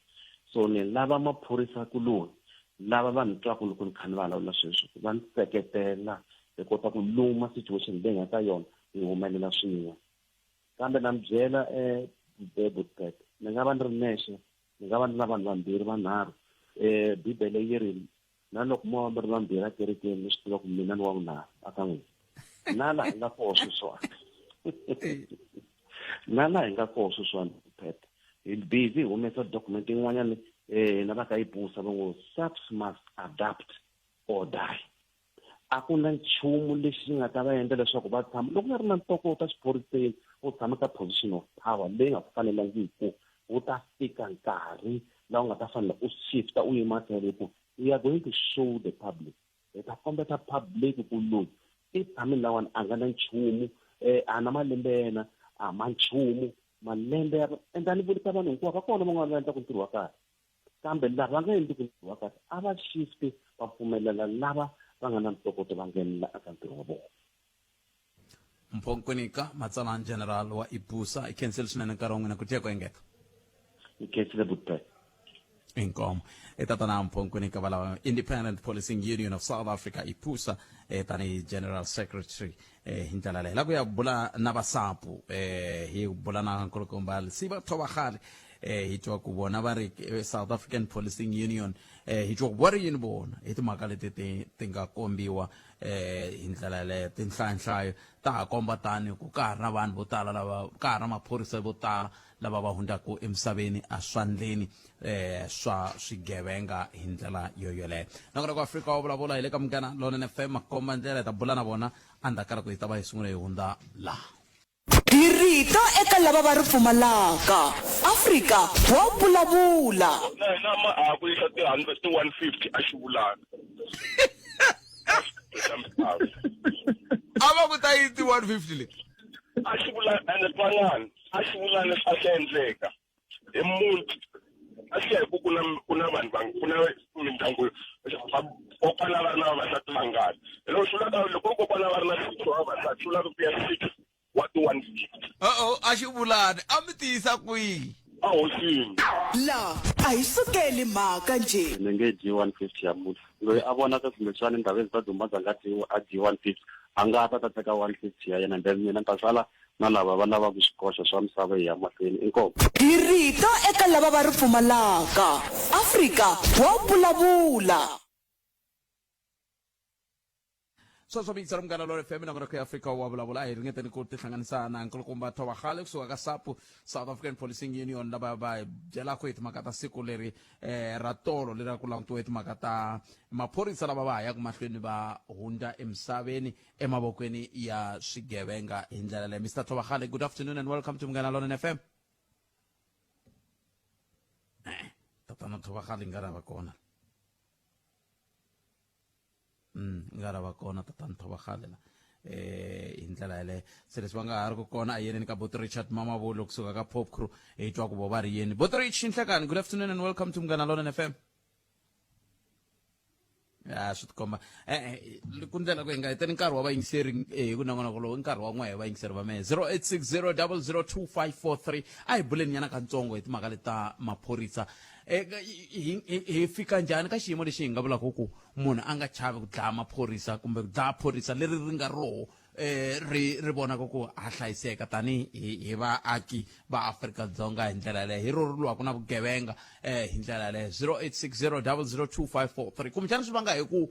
So ni lava maphorisa kuloni lava va ni twaku loko ni kha ni vulavula sweswo va ni seketela hi kota ku luma situation leyi nga ka yona yi humelela swin'we. Kambe na mi byela Butphethe ni nga va ni ri nexe, ni nga va ni na vanhu vambirhi vanharhu. Bibele yi ri na loko mo va mi ri vambirhi ekerekeni ni swi tiva ku mina ni wa vunharhu aka n'wina. Na laha hi nga koho sweswiwani na laha hi nga koho sweswiwani Butphethe hi busy hi humesa document yin'wanyana na va ka yi pusa va ngo SAPS must adapt or die. A ku na nchumu lexi nga ta va endla leswaku va tshama loko nga ri na ntokoto a xiphoriseni u tshama ka position of power leyi nga fanelangiku u ta fika nkarhi laha u nga ta fanela u shifta u yima tlhelo ku we are going to show the public. Hi ta kombeta public ku loyi i tshame lawani a nga na nchumu a na malembe yena a ma nchumu malembe ya endla ni vulisa vanhu hinkwavo va kona van'wana va endla ku ntirho wa kahle kambe lava va nga endli ku ntirho wa kahle a va shifte va pfumelela lava va nga na ntokoto va nghenela eka ntirho wa vona. Mpho Nkwinika matsalana general wa IPUSA i khenseli swinene nkarhi wa n'wina ku tiya ku engeta. Ni khensile Butphethe. Inkomo etatana Mpho Nkwinika valava Independent Policing Union of South Africa IPUSA tani General Secretary hi ndlela leyi la ku ya bula na vasapu hi bula na nkulukumba Lesiba Thobagale hi twa ku vona va ri South African Policing Union hi twa ku va ri yini vona hi timhaka leti ti nga kombiwa hi ndlela leyo tinhlanhlayo ta ha komba tani ku ka ha ri na vanhu vo tala lava ka ha ri na maphorisa vo tala lava va hundaku emisaveni aswandleni swa swigevenga hi ndlela yoyoleyo nakona ku Afrika wa vulavula hi le ka Munghana Lonene FM makomba ndlela hi ta bula na vona andakara ku hi ta va hi sungula hi hundza laha Dirito eka lava va ri pfumalaka Afrika wa vulavula nama a ku yisa ti 150 a xivulana ava ku ta yi ti 150 leti a xivulana ene twanana a xivulana a xi endleka hi muti a xi ku kuna vanhu kuna mindyangu kokwana va ri na vavasati vangani loko xulaka loko kokwana va ri na 6 wa vavasati xulaka ku ya 6 wa ti 150 a xivulani a mi tiyisa kwihi a hosini la a hi sukeli mhaka nje ni nge dyi 150 ya munhu loyi a vonaka kumbexana ndhawu ta dumaza nga a dyi 150 a nga ta teka 150 ya yena then mina ta sala na lava va lava ku swikoxa swa misava hi ya mahlweni inkomo Dirito eka lava va ri pfumalaka Afrika wa vulavula sweswo mi yitsala Munghana Lonene FM nakona ku Afrika wa vulavula hi ringeteni ku tihlanganisa na nkulukumba Thobakgale kusuka ka SAPU South African Policing Union lava va byelaka hi timhaka ta siku leri ra tolo leri ku langutiwa hi timhaka ta maphorisa lava va hayaka mahlweni va hunda emisaveni emavokweni ya swigevenga hi ndlela leyi Mr. Thobakgale, good afternoon and welcome to Munghana Lonene FM. Tatana Thobakgale ngara va kona ngara va kona tatana Thobakgale la hi ndlela yaleyo se leswi va nga ha ri ku kona a yeneni ka Bot Richard Mamabolo kusuka ka Pop Crew hi twa ku vo va ri yeni. Bot Rich, Nhlekani, good afternoon and welcome to Munghana Lonene FM. Ya swi tikomba ku ndlela ku hi nga heteni nkarhi wa vayingiseri hi ku nongonoko lowu nkarhi wa n'we hi vayingiseri va mehe 0860002543 a hi buleni nyana katsongo hi timhaka leti ta maphorisa hi fika njhani ka xiyimo lexi hi nga vulaka ku munhu a nga chavi ku dlaya maphorisa kumbe ku dlaya phorisa leri ri nga roho ri vonaka ku a hlayiseka tani hi vaaki va Afrika-Dzonga hi ndlela leyo hi roroliwaka na vugevenga hi ndlela leyo 0860002543 kumbexana swi vanga hi ku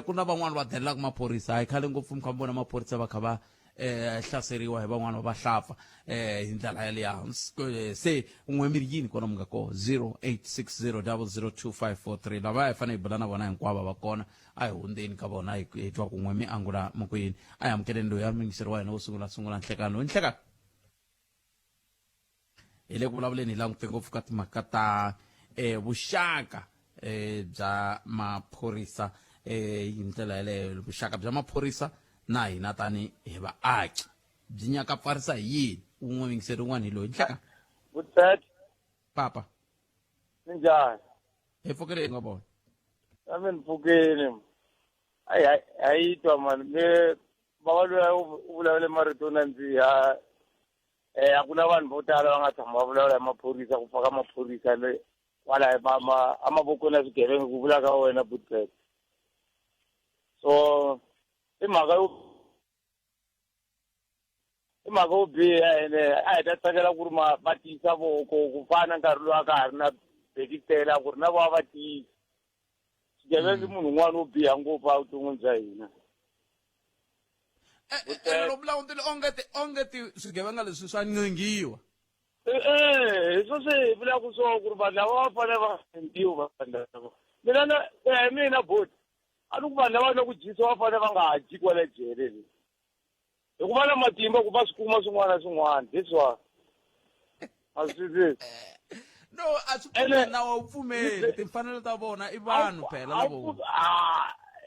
ku na van'wani va delelaka maphorisa hi khale ngopfu mi kha mi vona maphorisa va kha va hlaseriwa hi van'wana va vahlampfa hi ndlela yaleya se un'we mi ri yini kona mi nga koho 0860002543 lava hi fanele hi bula na vona hinkwavo va kona a hi hundzeni ka vona hi twa ku n'we mi angula mokwini a hi amukeleni loyi a mingiseri wa hina wo sungula Nhlekani. Loyi Nhlekani hi le ku vulavuleni hi langute ngopfu ka timhaka ta vuxaka bya maphorisa hi ndlela yaleyo vuxaka bya maphorisa na hina tani hi vaaki byi nyaka pfarisa hi yini un'we mingiseri un'wana hi loyi Nhlekani. Butet Papa njani hi pfukile hi nga vona ame ni pfukile ayitwa mani me baba loyi u vulavule marito nandziha a ku na vanhu vo tala va nga tshama va vulavula hi maphorisa ku faka maphorisa le kwala a mavokweni ya swigevenga ku vulaka wena Butet so i mhaka yo biha ene a hi ta tsakela ku ri va tiyisa voko ku fana nkarhi lowu a ka ha ri na bekitela ku ri na vona va tiyisa swigevenga munhu un'wana wo biha ngopfu a vuton'wini bya hina lo vulawutile ongeti swigevenga leswi swa ncengiwa hi swo swi hi vulaka swo ku ri vanhu lava va fanele va endliwa mina boti a ni ku vanhu lava na ku dyisa va fanele va nga ha dyi kwale jele leyi hikuva na matimba ku va swi kuma swin'wana na swin'wana that's why a swi no a swi pfumeli nawu wu pfumeli timfanelo ta vona i vanhu phela lavo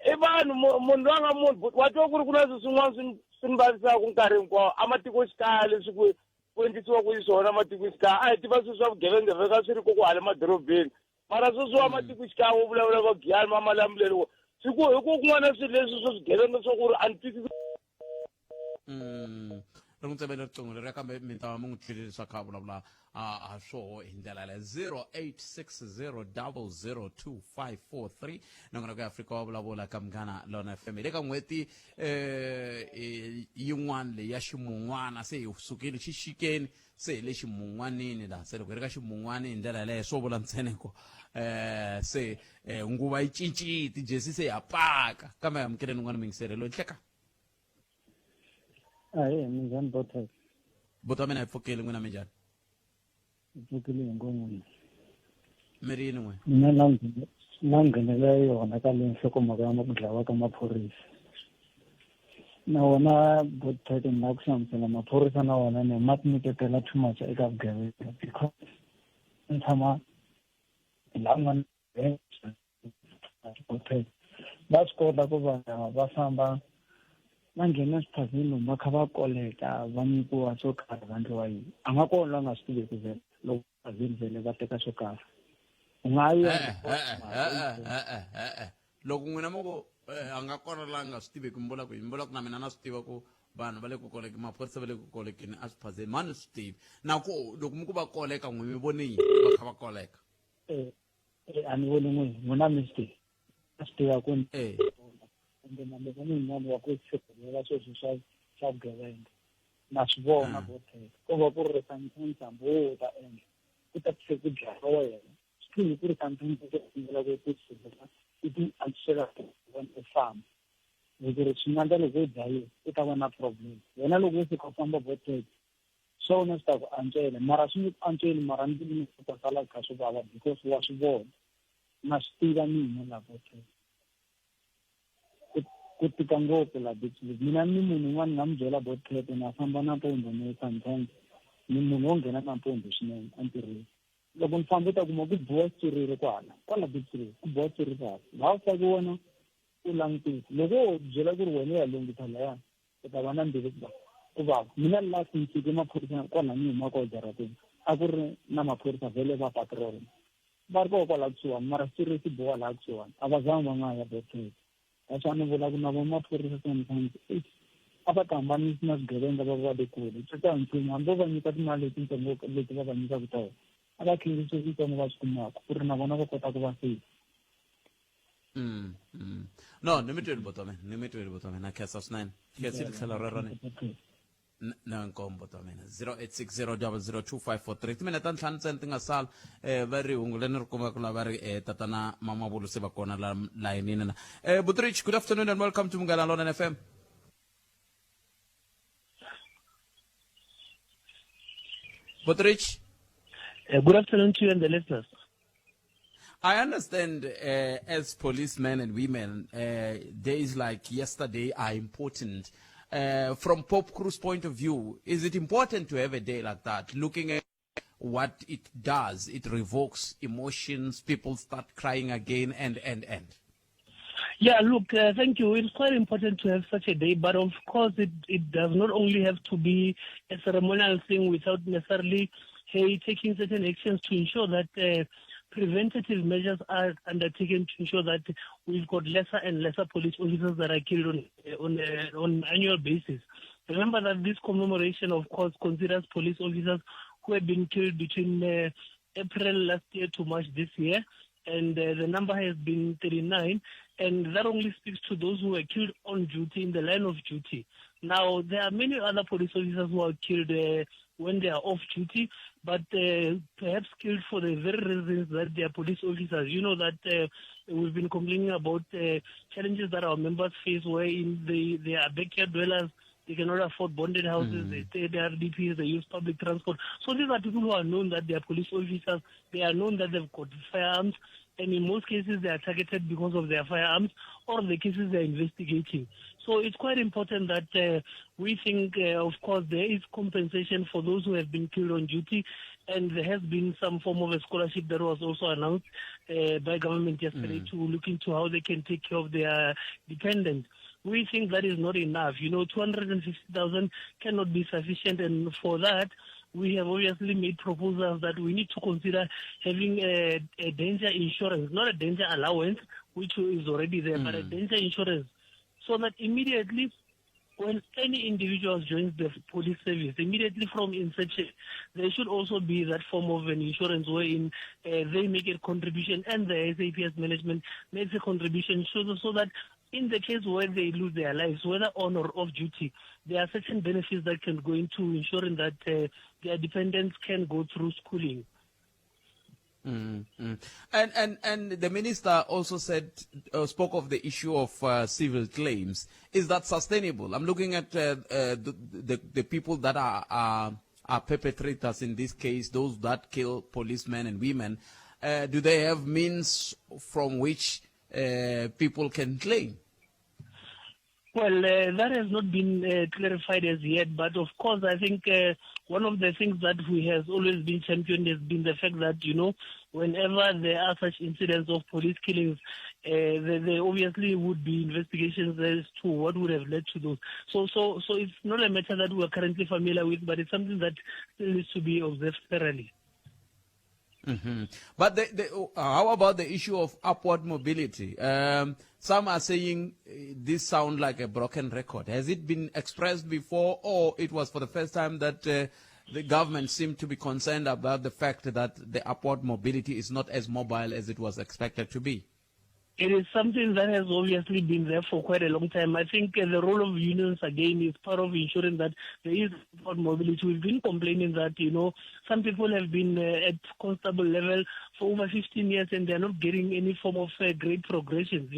i vanhu munhu loyi a nga munhu wa twa ku ri ku na swilo swin'wana swi ni vavisaka nkarhi hinkwawo a matikoxikaya leswi ku endlisiwa ku yiswona matikoxikaya a hi tiva swilo swa vugevenga veka swi ri ko ku hala madorobeni mara sweswi wa matikoxikaya wo vulavula va giyani mamalambulelo hi ku kun'wana swilo leswi swo swigevenga swo ku ri a ni twisisi ri n'wi tsevele riqingho leri kambe mi ta va mi n'wi twile leswaku a vulavula a swoho hi ndlela leyo 0860002543 nongonoko ya afrika wa vulavula ka Munghana Lona FM le ka n'hweti yin'wana leyi ya ximun'wana se hi sukile xixikeni se hi le ximun'wanini laha se loko hi ri ka ximun'wani hi ndlela yaleyo swo vula ntseneko se nguva yi cincile tijesi se ya paka kambe amukeleni n'wana mingisele lo nhleka Aye, minjani botha. buto mina hi pfukile n'wina minjhani Pfukile ngomuni. mi ri yini n'we Mina na nghenela yona ka le nhlokomhaka ya ku dlawa ka maphorisa. Na wona botha na ku hlamusela maphorisa na wona ni ma tinyiketela too much eka vugevenga because ni tshama lama botha. Va swi kota ku va famba va nghena eswiphazeni va kha va koleka va nyikiwa swo karhi va endliwa yini a nga kona va nga swi tiveki vhele loko phazeni vhele va teka swo karhi u nga yi loko n'wina mo ku a nga kona la nga swi tiveki mi vula ku na mina na swi tiva ku vanhu va le ku koleka maphorisa va le ku kolekeni a swiphazeni mani swi tivi na ku loko mi ku va koleka n'wi mi voni yini va kha va koleka a ni voni n'wini n'wina mi swi tivi a swi tiva ku kumbe na loko ni n'wana wa ku sirhelela sweswo swa vugevenga na swi vona boteka ko va ku ri ntambu wo ta endla ku ta tlhe ku dlaya wena swi ku ri ntambu ku endlela ku sirhelela i ti antswisela ku famba loko ri swi nga endla loko u dlayiwe u ta va na problem wena loko u fika u famba boteka swa wena swi ta ku antswela mara swi nge ku antsweli mara ndzi ku ta sala kha swi vava because wa swi vona na swi tiva mina la boteka ku tika ngopfu la Bixley mina ni munhu un'wana nga mi byela boteka na famba na mpundzu ni sometimes ni munhu wo nghena na mpundzu swinene entirhweni loko ni famba u ta kuma ku boha xitsirile kwala Bixley ku boha xitsirile kwala laha u fake wena u langutisa loko u byela ku ri wena u ya lunghisa layani u ta va na mbilu ku vava mina last ntsike maphorisa kwala ni huma ko jarateni a ku ri na maphorisa vhele va patrol va ri koho kwala kusuhani mara xitsirile xi boha laha kusuhani a va zangi va nga ya boteka a ni vula ku na vamaphorisa sometimes a va ti hambanisi na swigevenga va va le kule swi ta nchumu hambi va nyika timali letitsongo leti va va nyikaka tona a va khingise switsongo va swi kumaka ku ri na vona va kota ku va safe no ni mi tweli botome na khesa swinene khesi tlhelo rerone na nkombo ta mina 0860002543 timene ta ntlhanu ntsena ti nga sala va ri hungu leni ri kumaka la va ri tatana Mamabolo se va kona la layinini na Butrich, good afternoon and welcome to Munghana Lona FM. Butrich, good afternoon to you and the listeners. I understand as policemen and women, days like yesterday are important. From Pop Crew's point of view, is it important to have a day like that? Looking at what it does, it revokes emotions, people start crying again, and. Yeah, look, thank you. It's quite important to have such a day, but of course it does not only have to be a ceremonial thing without necessarily taking certain actions to ensure that preventative measures are undertaken to ensure that we've got lesser and lesser police officers that are killed on an annual basis. Remember that this commemoration, of course, considers police officers who have been killed between April last year to March this year, and the number has been 39, and that only speaks to those who were killed on duty, in the line of duty. Now, there are many other police officers who are killed when they are off duty, but perhaps killed for the very reasons that they are police officers. You know that we've been complaining about challenges that our members face where they are backyard dwellers, they cannot afford bonded houses, they stay at RDPs, they use public transport. So these are people who are known that they are police officers, they are known that they've got firearms, and in most cases they are targeted because of their firearms or the cases they are investigating. So it's quite important that we think, of course, there is compensation for those who have been killed on duty, and there has been some form of a scholarship that was also announced by government yesterday to look into how they can take care of their dependents. We think that is not enough. 250,000 cannot be sufficient, and for that, we have obviously made proposals that we need to consider having a danger insurance, not a danger allowance, which is already there, but a danger insurance, so that immediately when any individual joins the police service, immediately from inception, there should also be that form of an insurance wherein they make a contribution and the SAPS management makes a contribution so that in the case where they lose their lives, whether on or off duty, there are certain benefits that can go into ensuring that their dependents can go through schooling. And the minister also spoke of the issue of civil claims. Is that sustainable? I'm looking at the people that are perpetrators in this case, those that kill policemen and women. Do they have means from which people can claim? Well, that has not been clarified as yet, but of course, I think one of the things that we has always been championed has been the fact that, whenever there are such incidents of police killings, there obviously would be investigations as to what would have led to those. So it's not a matter that we are currently familiar with, but it's something that still needs to be observed thoroughly. Mm-hmm. But how about the issue of upward mobility? Some are saying this sounds like a broken record. Has it been expressed before, or it was for the first time that the government seemed to be concerned about the fact that the upward mobility is not as mobile as it was expected to be? It is something that has obviously been there for quite a long time. I think the role of unions, again, is part of ensuring that there is mobility. We've been complaining that, some people have been at constable level for over 15 years and they're not getting any form of great progression,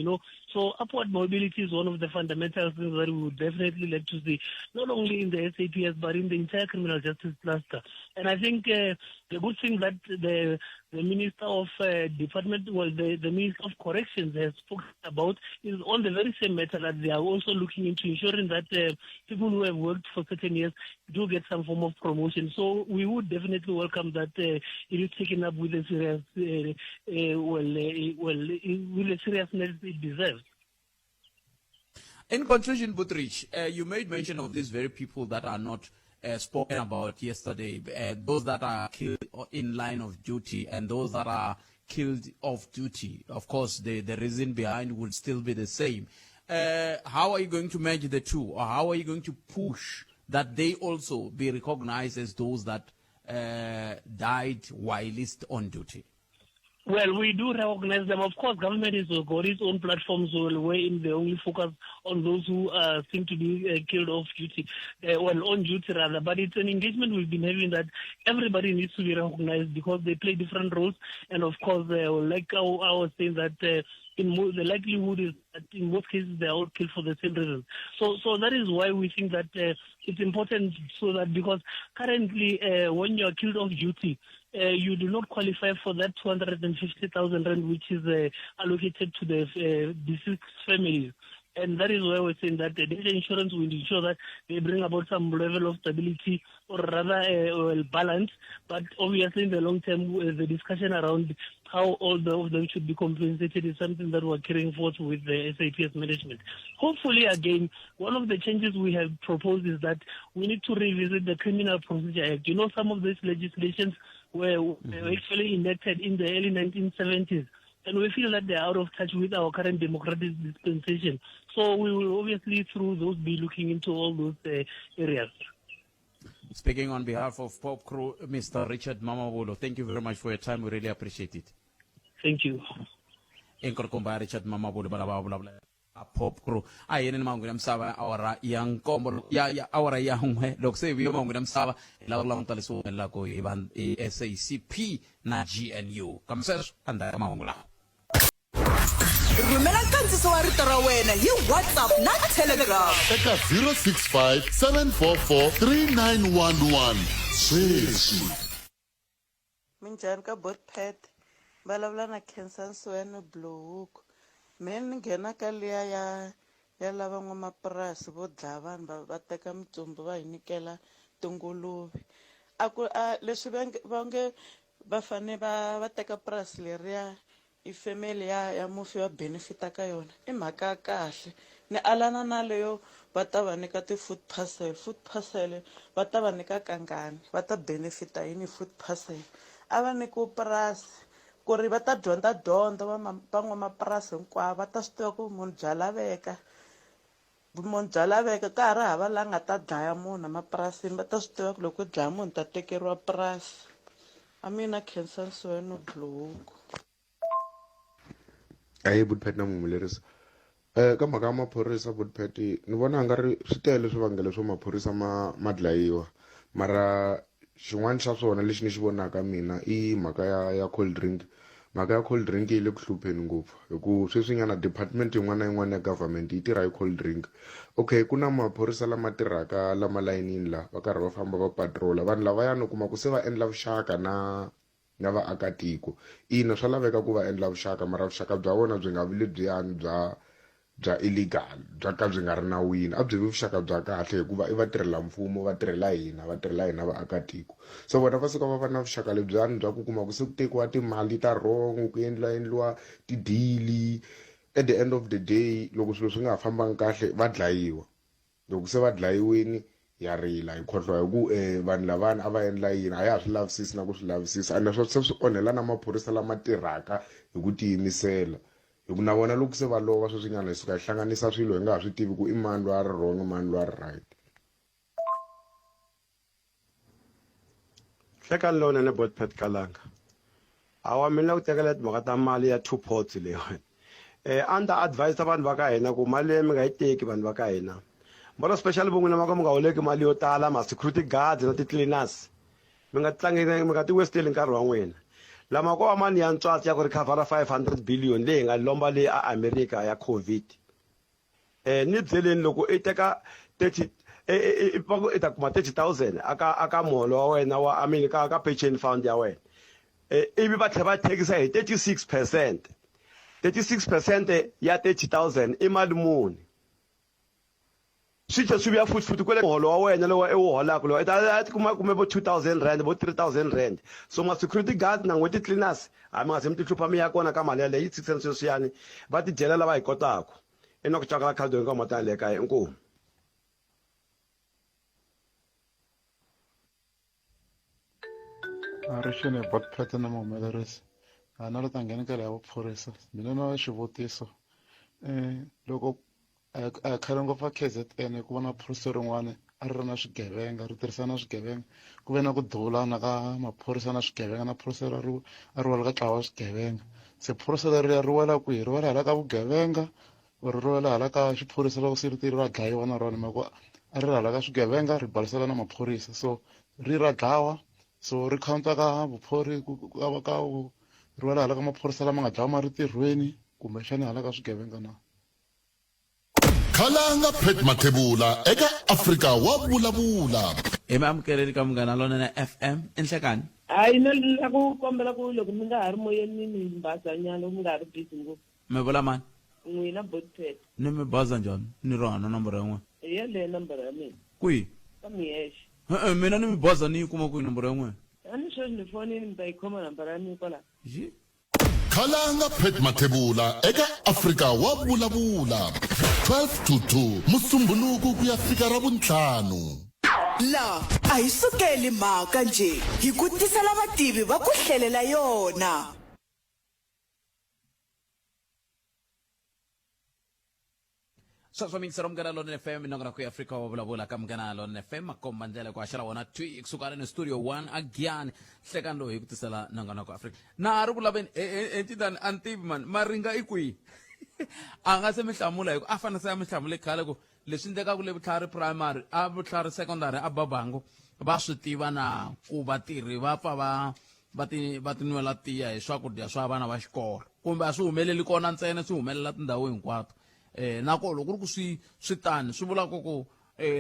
So upward mobility is one of the fundamental things that we would definitely like to see, not only in the SAPS, but in the entire criminal justice cluster. And I think the good thing that the Minister of Department, the Minister of Corrections has spoken about is on the very same matter that they are also looking into ensuring that people who have worked for certain years do get some form of promotion. So we would definitely welcome that it is taken up with a serious, with the seriousness it deserves. In conclusion, Buttrich, you made mention of these very people that are not spoken about yesterday, those that are killed in line of duty and those that are killed off duty. Of course, the reason behind would still be the same. How are you going to merge the two, or how are you going to push that they also be recognized as those that died whilst on duty? Well, we do recognize them. Of course, government has got its own platforms wherein they only focus on those who seem to be killed off duty, on duty rather. But it's an engagement we've been having that everybody needs to be recognized because they play different roles. And of course, like I was saying that the likelihood is that in most cases they are all killed for the same reasons. So that is why we think that it's important so that because currently when you are killed off duty, you do not qualify for that 250,000 rand which is allocated to the deceased families. And that is why we're saying that the data insurance will ensure that they bring about some level of stability or rather balance. But obviously in the long term, the discussion around how all of them should be compensated is something that we're carrying forth with the SAPS management. Hopefully, again, one of the changes we have proposed is that we need to revisit the Criminal Procedure Act. Some of these legislations were actually enacted in the early 1970s. And we feel that they are out of touch with our current democratic dispensation. So we will obviously, through those, be looking into all those areas. Speaking on behalf of Pop Crew, Mr. Richard Mamabolo, thank you very much for your time. We really appreciate it. Thank you. Inkorkomba Richard Mamabolo balababula Pop Crew. Ayene mangu namsaba awara yang kombo ya awara ya hungwe lokse biyo mangu namsaba la la mtaliso la ko iban SACP na GNU. Kamser anda mangu la. Rhumela nkandziso wa rito ra wena hi WhatsApp na Telegram eka 065 744 3911. Sweswi. Minjhani ka Botpet vulavula na Khensansweni Blue. Mina nghena ka liya ya lava n'wamapurasi vo dlaya vanhu va teka mitsumbu va hi nyikela tinguluve. Leswi va nge va fane va teka purasi leriya ifamily ya mufi wa benefita ka yona I mhaka ya kahle. Ni alana na leyo va ta va nyika ti-food parcel va ta va nyika kangani va ta benefita yini food parcel a va nyikiwa purasi ku ri va ta dyondza van'wamapurasi hinkwavo va ta swi tiva ku munhu bya laveka vumunhu bya laveka ka ha ri hava la nga ta dlaya munhu emapurasini va ta swi tiva ku loko ku dlaya munhu ta tekeriwa purasi a mina Khensani Bluku ayi Budpet na mumulerisa ka mhaka ya maphorisa Budpet ni vona nga ri swi tele swivangelo swo maphorisa ma dlayiwa mara xin'wana xa swona lexi ni xi vonaka mina i mhaka ya cold drink mhaka ya cold drink yi le ku hlupheni ngopfu hikuva sweswinyana department yin'wana na yin'wana ya government yi tirha hi cold drink okay ku na maphorisa lama tirhaka lama layinini la va karhi va famba va patrola vanhu lavayani u kuma ku se va endla vuxaka na vaakatiko ina swa laveka ku va endla vuxaka mara vuxaka bya vona byi nga vi lebyiyani bya illegal bya ka byi nga ri nawini a byi vi vuxaka bya kahle hikuva i vatirhela mfumo va tirhela hina vaakatiko so vona va suka va va na vuxaka lebyiyani bya ku kuma ku se ku tekiwa timali ta wrong ku endliwa tidili at the end of the day loko swilo swi nga ha fambangi kahle va dlayiwa loko se va dlayiwini ya rila hi khohlwa hi ku vanhu lavani a va endla yini a ya ha swi lavisisi na ku swi lavisisa and se swi onhela na maphorisa lama tirhaka hi ku tiyimisela hi ku na vona loko se va lova sweswinyana hi suka hi hlanganisa swilo hi nga ha swi tivi ku i mani loyi a ri wrong i mani loyi a ri right hlekani lowunene Budpet Kalanga hawa mina ku tekela timhaka ta mali ya 2 pots leyi under advice ta vanhu va ka hina ku mali leyi mi nga yi teki vanhu va ka hina mara special vun'wina ma ka mi nga holeki mali yo tala ma security guards na ti-cleaners mi nga ti westeli nkarhi wa n'wina lama ko va mani ya ntswatsi ya ku ri khavhara 500 billion leyi nga lomba leyi a America ya COVID ni byeleni loko i teka 30 i ta kuma 30,000 aka muholo wa wena wa ka pension fund ya wena ivi va tlhela va thekisa hi 36% 36% ya 30,000 i mali muni swi tlhe swi vuya futhi kwele muholo wa wena lowu i wu holaka lowu i ta kuma kume vo 2,000 rand vo 3,000 rand so ma security guard na n'weti cleaners mi nga se mi ti hlupha mi ya kona ka mali yaleyo yi 6 sweswiyani va ti dyela lava hi kotaka i na ku cakala khadi hinkwavo matana le kaya inkomu Arixini Budpet na muhumelerisi na lo ta nghena ka leya vuphorisa mina na xivutiso loko a khale ngopfu a KZN ku va na phorisa rin'wana a ri na swigevenga ri tirhisana na swigevenga ku ve na ku duvulana ka maphorisa na swigevenga na phorisa a ri wela ka ntlawa wa swigevenga se phorisa leriya ri wela kwihi ri wela hala ka vugevenga or ri wela hala ka xiphorisa loko se ri tiri ra dlayiwa na rona mako a ri hala ka swigevenga ri barisela na maphorisa so ri ra dlawa so ri counta ka vuphori ka ri wela hala ka maphorisa lama nga dlawa ma ri tirhweni kumbexani hala ka swigevenga na khalanga Pet Mathebula eka Afrika wa vulavula hi mi amukeleli ka Munghana Lonene FM enhlekani hayi na ku kombela ku loko mi nga ha ri moyeni ni mbazanyana mi nga ha ri busy ngopfu mi vula mani n'wina Budpet ni mi baza njhani ni rona nomboro ya n'wina hi yaleyo nambara ya mina kwihi ka miyexe mina ni mi baza ni yi kuma kwihi nomboro ya n'wina a ni sweswi ni fonini mi ta yi khoma nambara ya mina kwala khalanga Pet Mathebula eka Afrika wa vulavula 12 to 2 musumbhunuku ku ya fika ra vuntlhanu la a hi sukeli mhaka nje hi ku tisela vativi va ku hlelela yona sweswo mingisero Munghana Lonene FM minongonoko ya Afrika wa vulavula ka Munghana Lonene FM makomba ndlela ku haxela wona twi kusukana ni studio 1 agiyani hlekani lowu hi ku tisela nongonoko Afrika na ha ri vulaveni entitani a ni tivi mani maringa i kwihi a nga se mi hlamula hi ku a fanele se ya mi hlamule khale ku leswi endlekaka le vutlhari primary a vutlhari secondary a Babango va swi tiva na ku vatirhi va pfa va ti nwela tiya hi swakudya swa vana va xikolo kumbe a swi humeleli kona ntsena swi humelela tindhawu hinkwato nako loko ri ku swi tani swi vula ku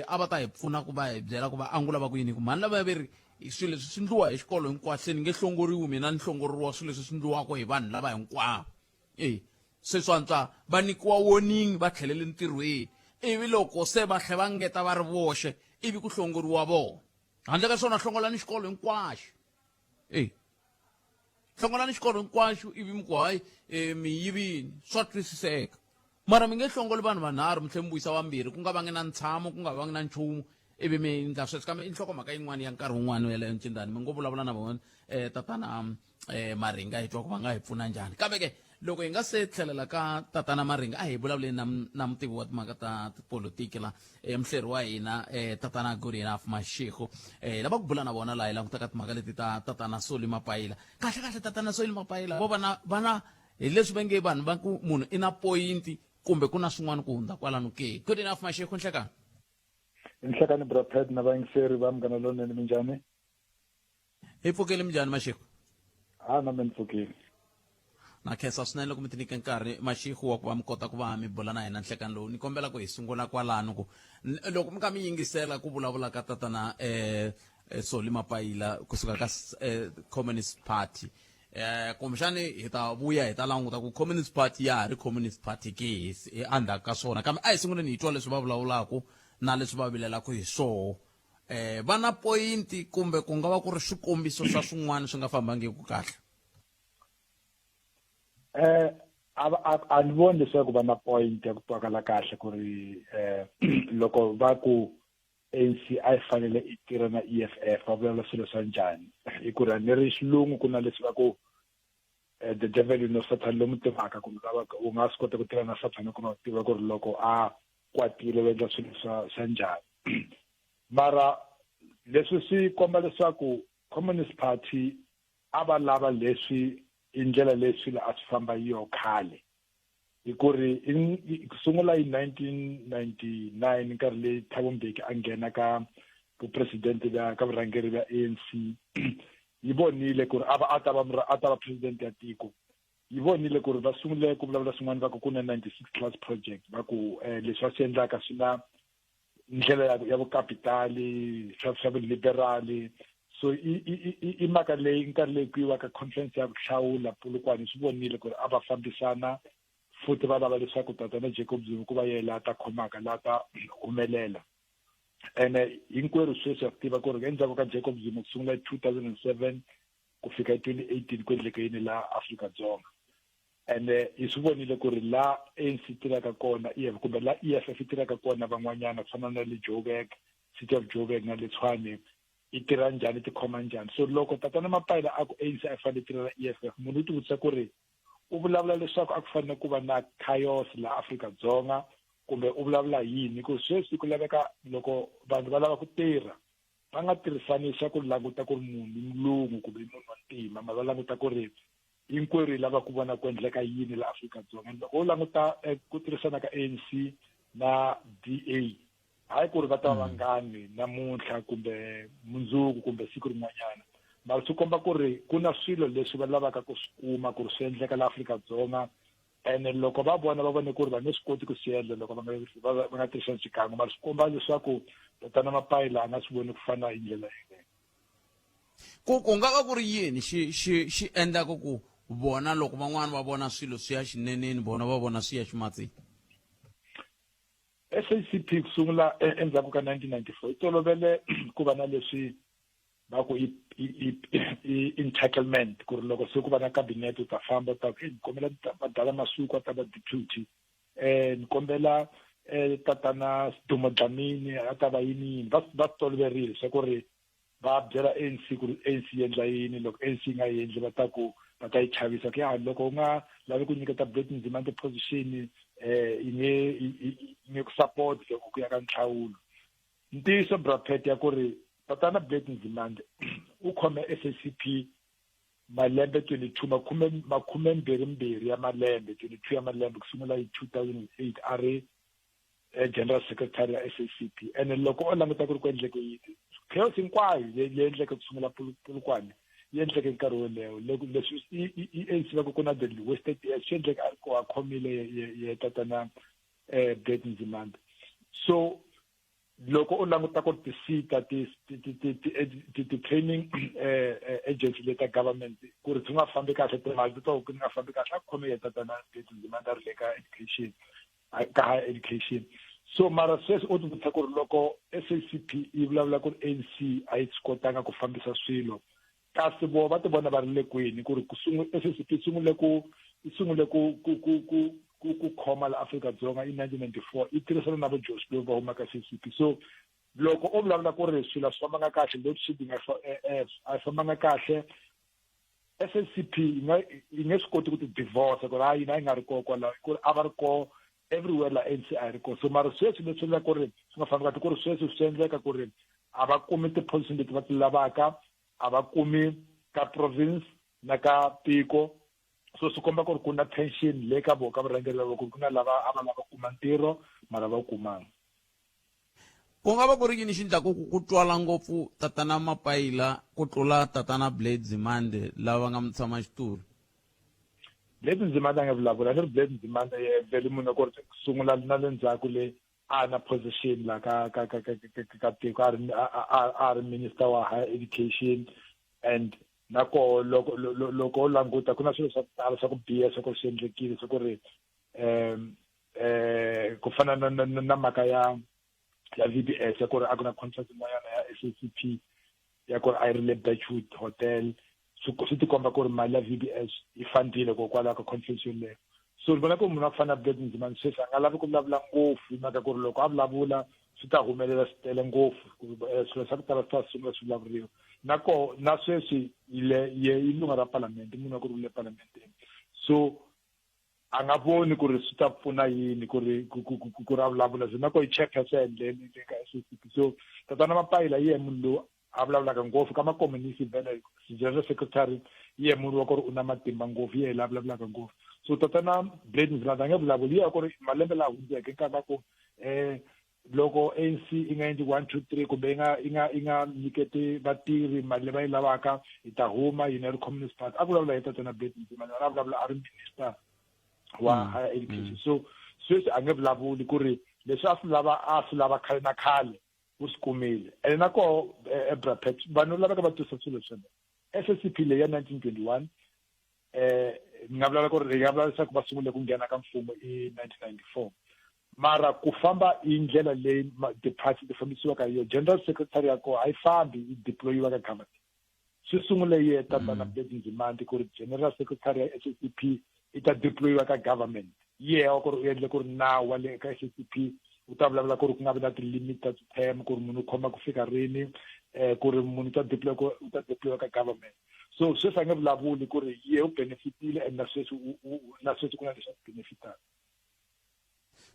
a va ta hi pfuna ku va hi byela ku va angula va ku yini ku mani lava veri swilo leswi swi ndliwa hi xikolo hinkwaxo ni nge hlongoriwi mina ni hlongoriwa swilo leswi swi ndliwaka hi vanhu lava hinkwavo se swantswa va nyikiwa warning va tlhelele ntirhweni ivi loko se va tlhe va ngeta va ri voxe ivi ku hlongoriwa vona handle ka swona hlongolani xikolo hinkwaxo hlongolani xikolo hinkwaxo ivi mi ku hayi mi yivini swa twisiseka mara mi nge hlongoli vanhu vanharhu mi tlhe mi vuyisa vambirhi ku nga vangi na ntshamo ku nga vangi na nchumu ivi mi ndla sweswi kambe i nhlokomhaka yin'wana ya nkarhi wun'wana yeleyo ncindani mi ngo vulavula na vona tatana maringa hi twa ku va nga hi pfuna njhani kambe ke loko hi nga se tlhelela ka tatana Maringa a hi vulavuleni na mutivi wa timhaka ta politiki la muhleri wa hina tatana Good Enough Mashego lava ku bula na vona laha hi langutaka timhaka leti ta tatana Solly Mapaila kahle tatana Solly Mapaila vo vana hi leswi va nge vanhu va ku munhu i na pointi kumbe ku na swin'wana ku hundza kwalano ke Good Enough Mashego nhlekani inhlekani braphet na vayingiseri va mugana lonene minjhani hi pfukeli minjhani Mashego na me ni pfukile na khensa swinene loko mi ti nyike nkarhi Mashego wa ku va mi kota ku va mi bula na hina nhlekani lowu ni kombela ku hi sungula kwalano ku loko mi ka mi yingisela ku vulavula ka tatana Solly Mapaila kusuka ka Communist Party kumbexani hi ta vuya hi ta languta ku Communist Party ya ha ri Communist Party ke endzhaku ka swona kambe a hi sunguleni hi twa leswi va vulavulaka na leswi va vilelaka hi swoho va na pointi kumbe ku nga va ku ri swikombiso swa swin'wana swi nga fambangiku kahle a ni voni leswaku va na point ya ku twakala kahle ku ri loko va ku ANC a yi fanele i tirha na EFF va vulavula swilo swa njhani hi ku ri ni ri xilungu ku na leswi va ku the devil you know Satan lomu tivaka kumbe u nga swi kota ku tirha na Satan ku na tiva ku ri loko a kwatile u endla swilo swa njhani mara leswi swi komba leswaku Communist Party a va lava leswi i ndlela leswi a swi famba yo khale hi ku ri ku sungula hi 1999 nkarhi leyi Thabo Mbeki a nghena ka vupresidente ka vurhangeri vya ANC yi vonile ku ri a ta va president ya tiko yi vonile ku ri va sungule ku vulavula swin'wana va ku na 96 class project va ku leswi va swi endlaka swi na ndlela ya vukapitali swa vuliberali so i mhaka leyi nkarhi leyi ku yiwa ka conference ya vuhlawula Polokwane swi vonile ku ri a va fambisana futhi va lava leswaku tatana Jacob Zuma ku va yela ta khomaka la ta humelela ene hinkwerhu sweswi swi tiva ku ri endzhaku ka Jacob Zuma ku sungula 2007 ku fika 2018 ku endleke yini la Afrika-Dzonga ene hi swi vonile ku ri la ANC tirhaka kona kumbe la EFF tirhaka kona van'wanyana ku fana na le Joburg City of Joburg na le Tshwane i tirha njhani ti khoma njhani so loko tatana Mapaila a ku ANC a fanele tirha na EFF munhu u ti vutisa ku ri u vulavula leswaku a ku fanele ku va na chaos la Afrika-Dzonga kumbe u vulavula yini ku sweswi ku laveka loko vanhu va lava ku tirha va nga tirhisanisa ku languta ku ri munhu mulungu kumbe munhu wa ntima ma va languta ku ri hinkwerhu lava ku vona ku endleka yini la Afrika-Dzonga loko u languta ku tirhisana ka ANC na DA hayi ku ri va ta vangani namuntlha kumbe mundzuku kumbe siku rin'wanyana mara swi komba ku ri ku na swilo leswi va lavaka ku swi kuma ku ri swi endleka la Afrika-Dzonga ene loko va vone ku ri va nge swi koti ku swi endla loko va nga tirhisani xikan'we mara swi komba leswaku tatana Mapaila a nga swi voni ku fana hi ndlela yeleyo ku nga va ku ri yini xi endlaka ku vona loko van'wana va vona swilo swi ya xineneni vona va vona swi ya ximatsini SACP ku sungula endzhaku ka 1994 i tolovele ku va na leswi va ku entitlement ku ri loko se ku va na cabinet u ta famba u ta ni kombela Madala Masuku a ta va deputy ni kombela tatana Dumo Dlamini a ta va yini va toloverile swa ku ri va byela ANC ku ri ANC endla yini loko ANC nga endli va ta yi chavisa ku ya loko u nga lavi ku nyiketa Brett Nzimande position yi nge ku support loko ku ya ka nhlawulo ntiyiso braphet ya ku ri tatana Brett Nzimande u khome SACP malembe 22 makhumembirhi ya malembe 22 ya malembe ku sungula hi 2008 a ri general secretary ya SACP ene loko o languta ku ri ku endleke yini chaos hinkwayo leyi endleke ku sungula Polokwane yi endleke nkarhi wo leho leswi ANC va ku na the wasted years swi endleke a ko a khomile ye tatana Brett Nzimande so loko u languta ku tisita ti-training agency leta government ku ri ti nga fambi kahle timali to ku nga fambi kahle a khome ye tatana Brett Nzimande a ri le ka education ka higher education so mara sweswi u ti ku ri loko SACP yi vulavula ku ri ANC a yi swi kotanga ku fambisa swilo kasi vo va ti vona va ri le kwini ku ri SACP yi sungule ku khoma la Afrika-Dzonga in 1994 yi tirhisana na vo George Slovo va huma ka SACP so loko u vulavula ku ri swilo swi fambanga kahle loadshedding a yi fambanga kahle SSCP yi nge swi koti ku ti divorce ku ri hayi na yi nga ri koho kwalaho ku ri a va ri koho everywhere la ANC a yi ri koho so mara sweswi leswi endleka ku ri swi nga fanekati ku ri sweswi swi endleka ku ri a va kumi ti-position leti va ti lavaka a va kumi ka province na ka tiko so swi komba ku ri ku na tension le ka vona ka vurhangeri lava ku ri ku na lava a va lava kuma ntirho mara va wu kumanga ku nga va ku ri yini xi endlaku ku twala ngopfu tatana Mapayila ku tlula tatana Blade Nzimande lava nga mutshama xitulu Blade Nzimande a nga vulavula ni ri Blade Nzimande vele munhu ku ri sungula na le ndzhaku le a na position la ka tiko a ri minister wa higher education and nako loko u languta ku na swilo swa ku tala swa ku biha swa ku swi endlekile swa ku ri ku fana na mhaka ya VBS ya ku ri a ku na contract yin'wana ya SSCP ya ku ri a yi ri le Birchwood Hotel swi tikomba ku ri mali ya VBS yi fandile kokwalaho ka conference yoleyo so ni vona ku munhu a ku fana na Blade Nzimande sweswi a nga lavi ku vulavula ngopfu hi mhaka ku ri loko a vulavula swi ta humelela swi tele ngopfu swilo swa ku tala swi ta sungula swi vulavuriwa na sweswi yi lunga ra palamende munhu wa ku ri le parlamenteni so a nga voni ku ri swi ta pfuna yini ku ri ku ra vulavula byi nako yi chairperson le ka SSCP so tatana Mapayila yi munhu loyi a vulavulaka ngopfu ka makomunisi vele general secretary yi munhu wa ku ri u na matimba ngopfu yi la vulavulaka ngopfu so tatana Blade Nzimande a nge vulavuli yi ku ri malembe laha hundzeke nkarhi ku loko ANC yi nga endli 1 2 3 kumbe yi nga nyiketi vatirhi mali leyi va yi lavaka yi ta huma yi na ri communist party a vulavula hi tatana Blade Nzimande a vulavula a ri minister wa higher education so sweswi a nge vulavuli ku ri leswi a swi lava khale na khale u swi kumile ene nako Brapet vanhu lavaka va twisisa swilo swona SSCP leyi ya 1921 ni nga vulavula ku ri hi nga vulavula leswaku va sungule ku nghena ka mfumo i 1994 mara ku famba hi ndlela leyi ti-party ti fambisiwaka hi yo general secretary ya koho a yi fambi yi deployiwa ka government swi sungule yi tatana Blade Nzimande ku ri general secretary ya SSCP i ta deployiwa ka government yewa ku ri u endle ku ri nawu wa le ka SSCP u ta vulavula ku ri ku nga vi na ti-limit ta term ku ri munhu u khoma ku fika rini ku ri munhu u ta deployiwa ka government so sweswi a nge vulavuli ku ri ye u benefitile and na sweswi ku na leswi a benefitaka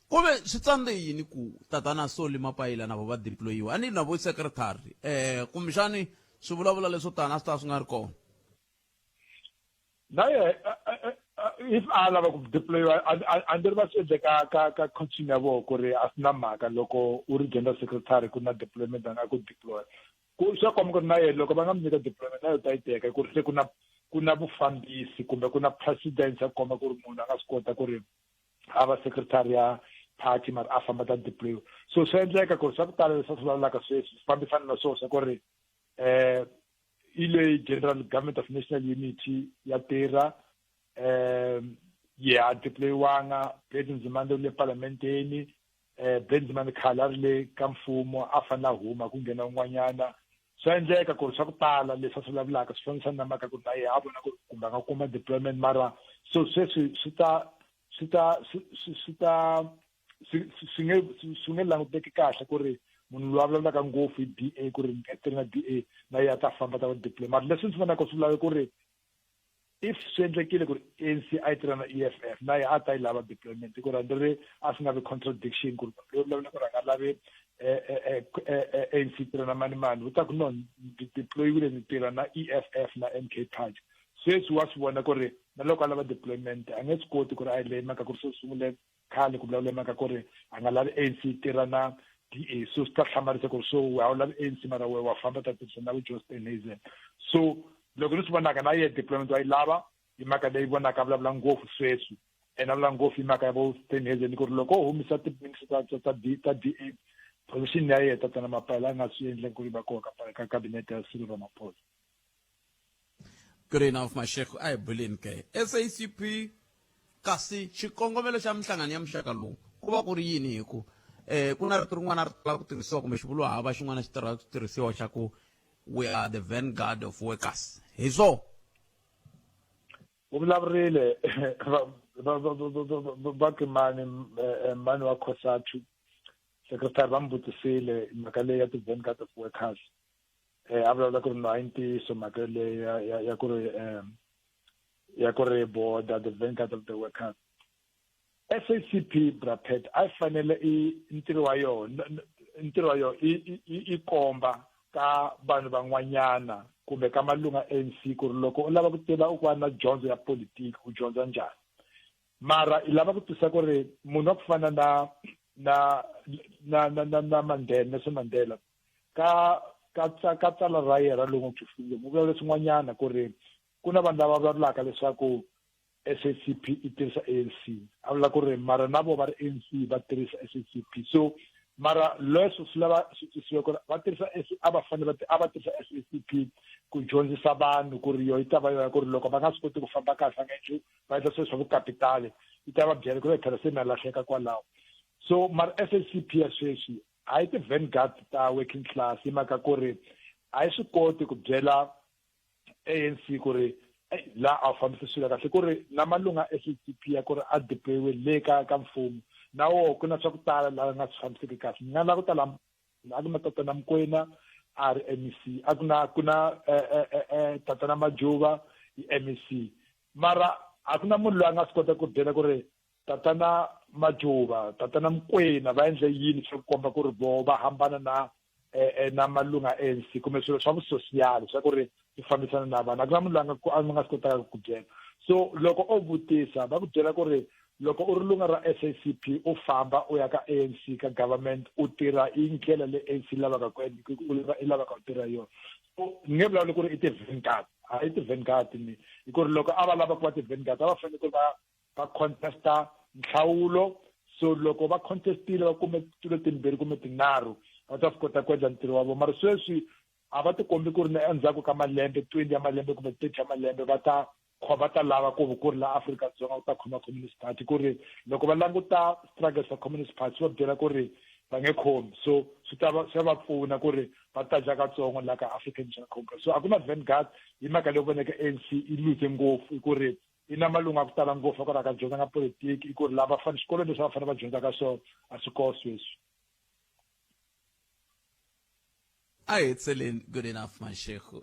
kumbe swi tsandze yini ku tatana Solly Mapayila na va deployiwa a ni na vo secretary kumbexani swi vulavula leswo tani a swi ta swi nga ri kona naye if a lava ku deployiwa a ndzi ri va swi endle ka continue ya vona ku ri a swi na mhaka loko u ri general secretary ku na deployment a nga ku deploy swa komba ku ri na yena loko va nga mi nyika deployment na yo ta yi teka ku ri se ku na vufambisi kumbe ku na president ya komba ku ri munhu a nga swi kota ku ri a va secretary ya party mara a famba ta deploy so swi endleka ku ri swa ku tala leswi swi vulavulaka sweswi swi fambisana na swona swa ku ri ile general government of national unity ya tirha a deployiwanga Blade Nzimande le parlamenteni Blade Nzimande khale a ri le ka mfumo a fanele a huma ku nghena un'wanyana swa endleka ku ri swa ku tala leswi a swi vulavulaka swi fambisana na mhaka ku ri na yena a vona ku ri kumbe a nga kuma deployment mara so sweswi swi nge languteki kahle ku ri munhu loyi a vulavulaka ngopfu hi DA ku ri tirhi na DA na yena a ta famba ta va deploy mara leswi ndzi vonaka swi lave ku ri if swi endlekile ku ri ANC a yi tirha na EFF na yena a ta yi lava deployment ku ri a ndzi ri a swi nga vi contradiction ku ri loyi vulavula ku ri a nga lavi ANC tirha na mani u ta ku no deployiwile ni tirha na EFF na MK Party sweswi wa swi vona ku ri na loko a lava deployment a nge swi koti ku ri a yi le mhaka ku ri swi sungule khale ku vulavula mhaka ku ri a nga lavi ANC tirha na DA so swi ta hlamarisa ku ri so a wu lavi ANC mara we wa famba ta tirhisa na Joe Steenhuisen so loko ni swi vonaka na yena deployment wa yi lava hi mhaka leyi vonaka a vulavula ngopfu sweswi and a vulavula ngopfu hi mhaka ya vo Steenhuisen ku ri loko u humisa timinister ta DA position ya yena tatana Mapayila a nga swi endle ku ri va koho ka cabinet ya Cyril Ramaphosa good enough mashekho a hi buleni ke SACP kasi xikongomelo xa mihlangano ya muxaka lowu ku va ku ri yini hi ku ku na rito rin'wana ri tala ku tirhisiwa kumbe xivulwa hava xin'wana xi tirha ku tirhisiwa xa ku we are the vanguard of workers hi so u vulavurile va kimani mani wa Khosathu secretary va mi vutisile mhaka leyi ya ti-vanguard of workers a vulavula ku ri no a yi ntiyiso mhaka leyi ya ku ri ya ku ri border the vanguard of the workers. SACP Brapet a fanele I ntirho wa yona I komba ka vanhu van'wanyana kumbe ka malunga ANC ku ri loko u lava ku tiva u ku va na dyondzo ya politiki u dyondza njhani mara I lava ku tisa ku ri munhu wa ku fana na Mandela Nelson Mandela ka tsala ra yena loku tshufile mu vula leswin'wanyana ku ri ku na vanhu lava vulavulaka leswaku SACP I tirhisa ANC a vula ku ri mara na vo va ri ANC va tirhisa SACP so mara leswo swi lava switisiwa ku ri va tirhisa a va fanele a va tirhisa SACP ku dyondzisa vanhu ku ri yo I ta va yona ku ri loko va nga swi koti ku famba kahle ngenju va endla swilo swa vukapitali I ta va byela ku ri phela se na lahleka kwalaho so mara SACP ya sweswi a yi ti vanguard ta working class hi mhaka ku ri a yi swi koti ku byela ANC ku ri la a fambisa swilo kahle ku ri na malunga SACP ya ku ri a dipewe le ka mfumo na wo ku na swa ku tala la nga swi fambiseki kahle ni nga la ku tala a ku na Tatana Mokoena a ri MEC a ku na Tatana Majuba I MEC mara a ku na munhu loyi a nga swi kota ku byela ku ri Tatana Majuba Tatana Mokoena va endle yini swi komba ku ri vo va hambana na malunga ANC kumbe swilo swa vusosiyali swa ku ri swi fambisana na vanhu a ku na munhu loyi a nga swi kotaka ku byela so loko o vutisa va ku byela ku ri loko u ri lunga ra SACP u famba u ya ka ANC ka government u tirha I ndlela le ANC lavaka ku lavaka ku tirha yona so ni nge vulavuli ku ri I ti vanguard a I ti vanguard ni hi ku ri loko a va lava ku va ti vanguard a va fanele ku va contesta nhlawulo so loko va contestile va kume tilo timbirhi kumbe tinharhu va ta swi kota ku endla ntirho wa vona mara sweswi a va ti kombi ku ri na endzhaku ka malembe 20 ya malembe kumbe 30 ya malembe va ta lava ku ri la Afrika-Dzonga u ta khoma Communist Party ku ri loko va languta struggle sa Communist Party va byela ku ri va nge khomi so swi va pfuna ku ri va ta dya katsongo la ka African National Congress so a ku na vanguard hi mhaka leyi voneke ANC I lose ngopfu I ku ri I na malunga ku tala ngopfu ku ri ka dyondza nga politiki I ku ri lava xikolweni leswi va fanele va dyondza ka swona a swi koho sweswi Excellent, good enough mashekhu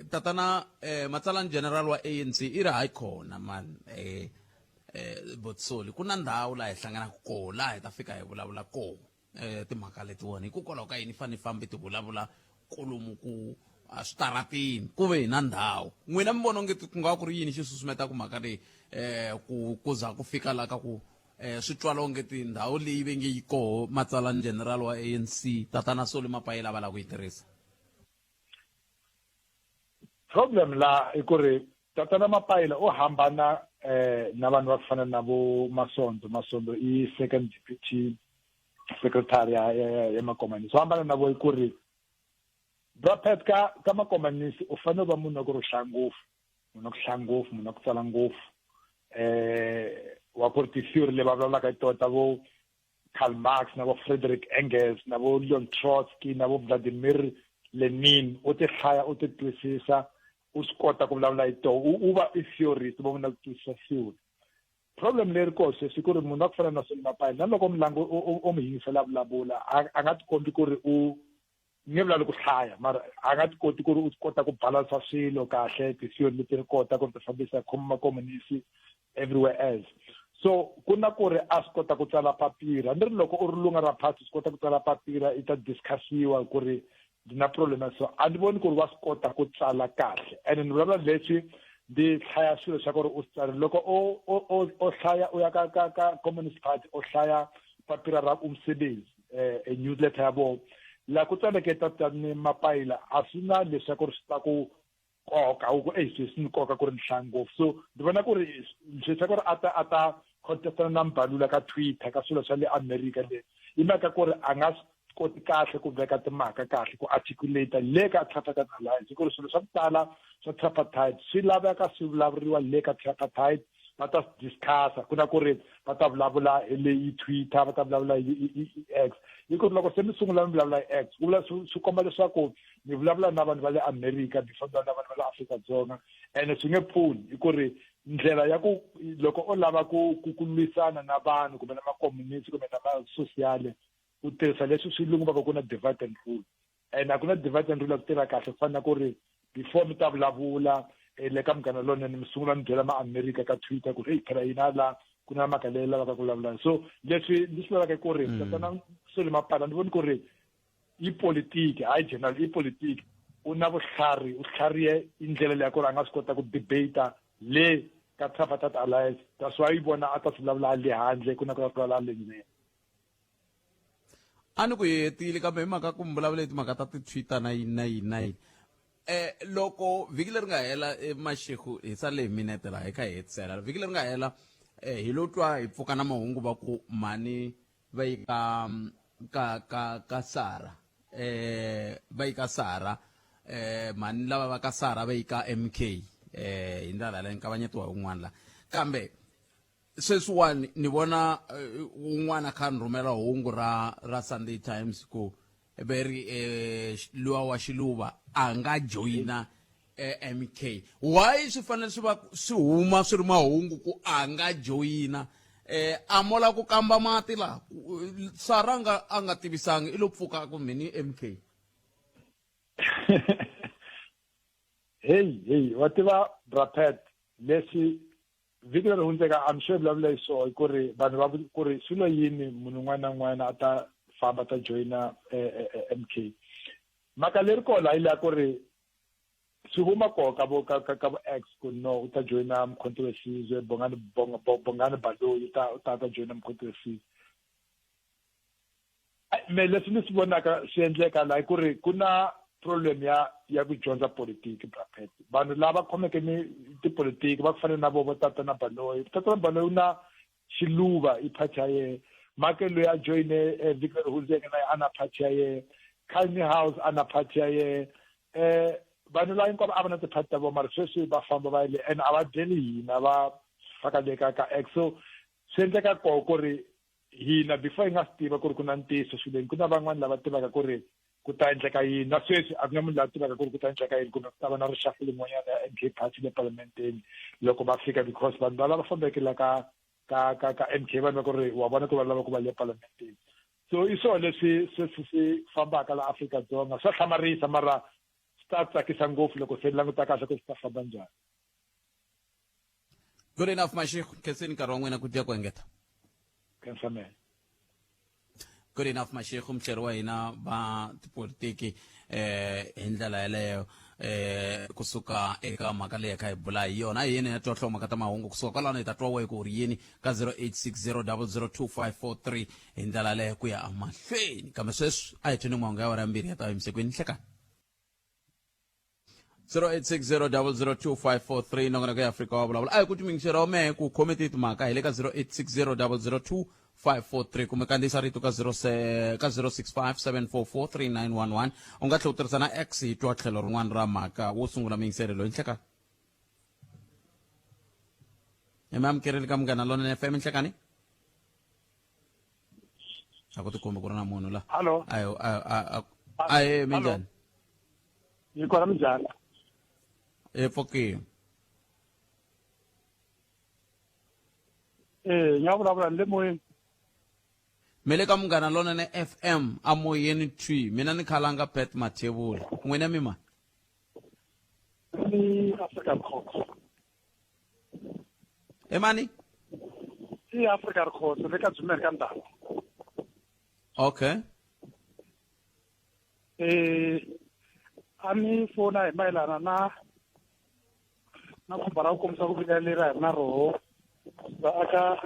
tatana matsalan general wa ANC I ri hayi khona man Botsoli ku na ndhawu la hi hlanganaka kona la hi ta fika hi vulavula kona timhaka letiwani hikokwalaho ka yini fane fambi ti vulavula kolomu ku switaratini ku ve na ndhawu n'wina mi vona onge ku nga ku ri yini xi susumeta ku mhaka leyi ku za ku fika la ka ku swi twala onge tindhawu leyi ve nge yi koho matsalan general wa ANC tatana Solly Mapaila va lava ku yi tirhisa problem la I ku ri Tatana Mapaila u hambana na vanhu va ku fana na vo Masondo I second deputy secretary ya makomanisi u hambana na vo I ku ri Brapet ka makomanisi u fanele va munhu wa ku ri hlaya ngopfu munhu wa ku hlaya ngopfu munhu wa ku tsala ngopfu wa ku ri ti-theory leyi va vulavulaka hi tona ta vo Karl Marx na vo Friedrich Engels na vo Leon Trotsky na vo Vladimir Lenin u ti hlaya u ti twisisa u swi kota ku vulavula hi tona u va I theorist va vona ku twisisa theory problem leri koho sweswi ku ri munhu wa ku fana na Solly Mapaila na loko milangu o mi yingisela vulavula a nga ti kombi ku ri u nge vulavuli ku hlaya mara a nga ti koti ku ri u kota ku balansa swilo kahle ti-theory leti ri kota ku ri ti fambisa khoma makomunisi everywhere else so ku na ku ri a swi kota ku tsala papira ni ri loko u ri lunga ra party swi kota ku tsala papira I ta discussiwa ku ri na problem so a ni voni ku ri wa swi kota ku tsala kahle and ni vulavula leswi ndi hlaya swilo swa ku ri u swi tsala loko o hlaya u ya ka Communist Party o hlaya papira ra umsebenzi a newsletter ya vona la ku tsaleke Tatana Mapaila a swi na leswi ku ri swi ta ku koka u ku sweswi ni koka ku ri ni hlaya ngopfu so ni vona ku ri sweswi ku ri a ta contestana na Mbalula ka Twitter ka swilo swa le America le hi mhaka ku ri a nga swi koti kahle ku veka timhaka kahle ku articulate le ka Tripartite Alliance ku ri swilo swa ku tala swa Tripartite swi laveka swi vulavuriwa le ka Tripartite va ta discussa ku na ku ri va ta vulavula hi Twitter va ta vulavula hi X hi ku loko se mi sungula mi vulavula hi X ku vula swi komba leswaku mi vulavula na vanhu va le America before na vanhu va le Afrika-Dzonga and swi nge pfuni hi ku ri ndlela ya ku loko o lava ku lwisana na vanhu kumbe na makomunisi kumbe na masosiyale u tirhisa leswi swilungu va ku na divide and rule and a ku na divide and rule ya ku tirha kahle ku fana ku ri before mi ta vulavula le ka mugana lonene mi sungula mi byela ma-america ka Twitter ku ri phela yina la ku na mhaka leyi lavaka ku vulavula so leswi ni swi lavaka ku ri tatana Solly Mapata ni voni ku ri yi politiki hayi general yi politiki u na vuhlari u hlariye indlela leyi ya ku ri a nga swi kota ku debate le ka Tripartite Alliance that's why yi vona a ta swi vulavula le handle ku na ku vulavula le ndzeni a ni ku hetile kambe hi mhaka ku mi vulavula timhaka ta ti-Twitter na yini loko vhiki leri nga hela Mashego hi sale hi minete laha hi kha hi hetisela vhiki leri nga hela hi lo twa hi pfuka na mahungu va ku mani va yi ka Sara va yi ka Sara mani lava va ka Sara va yi ka MK hi ndlela leyi nkavanyetiwa un'wana la kambe sweswiwani ni vona un'wana kha ni rhumela hungu ra Sunday Times ku veri luwa wa Xiluva a nga joyina MK why swi fanele swi huma swi ri mahungu ku a nga joyina a mola ku kamba mati la Sara a nga tivisanga i lo pfuka ku mini MK hey wa tiva Brapet leswi vhiki leri hundzeka I'm sure vulavula so ku ri vanhu va ku ri swi lo yini munhu un'wana na un'wana a ta famba ta joyina MK mhaka leri kona hi laha ku ri swi huma koho ka vo X ku no u ta joyina Mkhonto we Sizwe Bongani Baloyi u ta joyina Mkhonto we Sizwe me leswi ni swi vonaka swi endleka laha ku ri ku na problem ya ku dyondza politiki Brapet vanhu lava khomeke ni tipolitiki va ku fana na vo Tatana Baloyi u na Xiluva i party ya yena Michael loyi a joyine vhiki leri hundzeke na a na party ya yena Kanye House a na party ya yena vanhu lava hinkwavo a va na tiphati ta vona mara sweswi va famba va yile and a va dyeli hina va faka le ka X so swi endleka koho ku ri hina before hi nga swi tiva ku ri ku na ntiyiso swileni ku na van'wana lava tivaka ku ri ku ta endleka yini na sweswi a ku na munhu lava tivaka ku ri ku ta endleka yini kumbe ku ta va na rixafo lin'wanyana ya MK party le parlamenteni loko va fika because vanhu va lava fambeke la ka MK vanhu va ku ri wa vona ku va lava ku va le parlamenteni so i swona leswi swi fambaka la Afrika-Dzonga swa hlamarisa mara swi ta tsakisa ngopfu loko se ni languta kahle ku swi ta famba njhani good enough Mashego khenseni nkarhi wa n'wina ku tiya ku engeta khensa mina good enough Mashego muhleri wa hina va tipolitiki hi ndlela yaleyo kusuka eka mhaka leyi kha hi bula hi yona hi yini ya twa mhaka ta mahungu kusuka kwalano hi ta twa wehe ku ri yini ka 0860002543 hi ndlela leyo ku ya amahlweni kambe sweswi a hi thweni mahungu ya wara mbirhi ya ta emisekweni hlekani 0860002543 nongona ka Afrika wa vulavula a hi ku timingisera wa mehe ku khometi timhaka hi le ka 0860002543 kumbe kandziyisa rito ka 0657443911 u nga tlhela u tirhisa na X hi twa tlhelo rin'wana ra mhaka wo sungula mingiselelo hi nhlekani hi maamukerile ka Munghana Lonene FM nhlekani a ku tikomba ku ri na munhu la hallo aye minjhani yi kona minjhani pfokile nya vulavula ni le moyeni mele ka Munghana Lonene FM a moyeni twi mina ni khalanga Pat Mathebula n'wina mi mani ni Africa Court mani i Africa Court le ka Dzumeri ka Ndaba okay a ni fona hi mayelana na khumba ra ku kombisa ku vilelela hi na roho va aka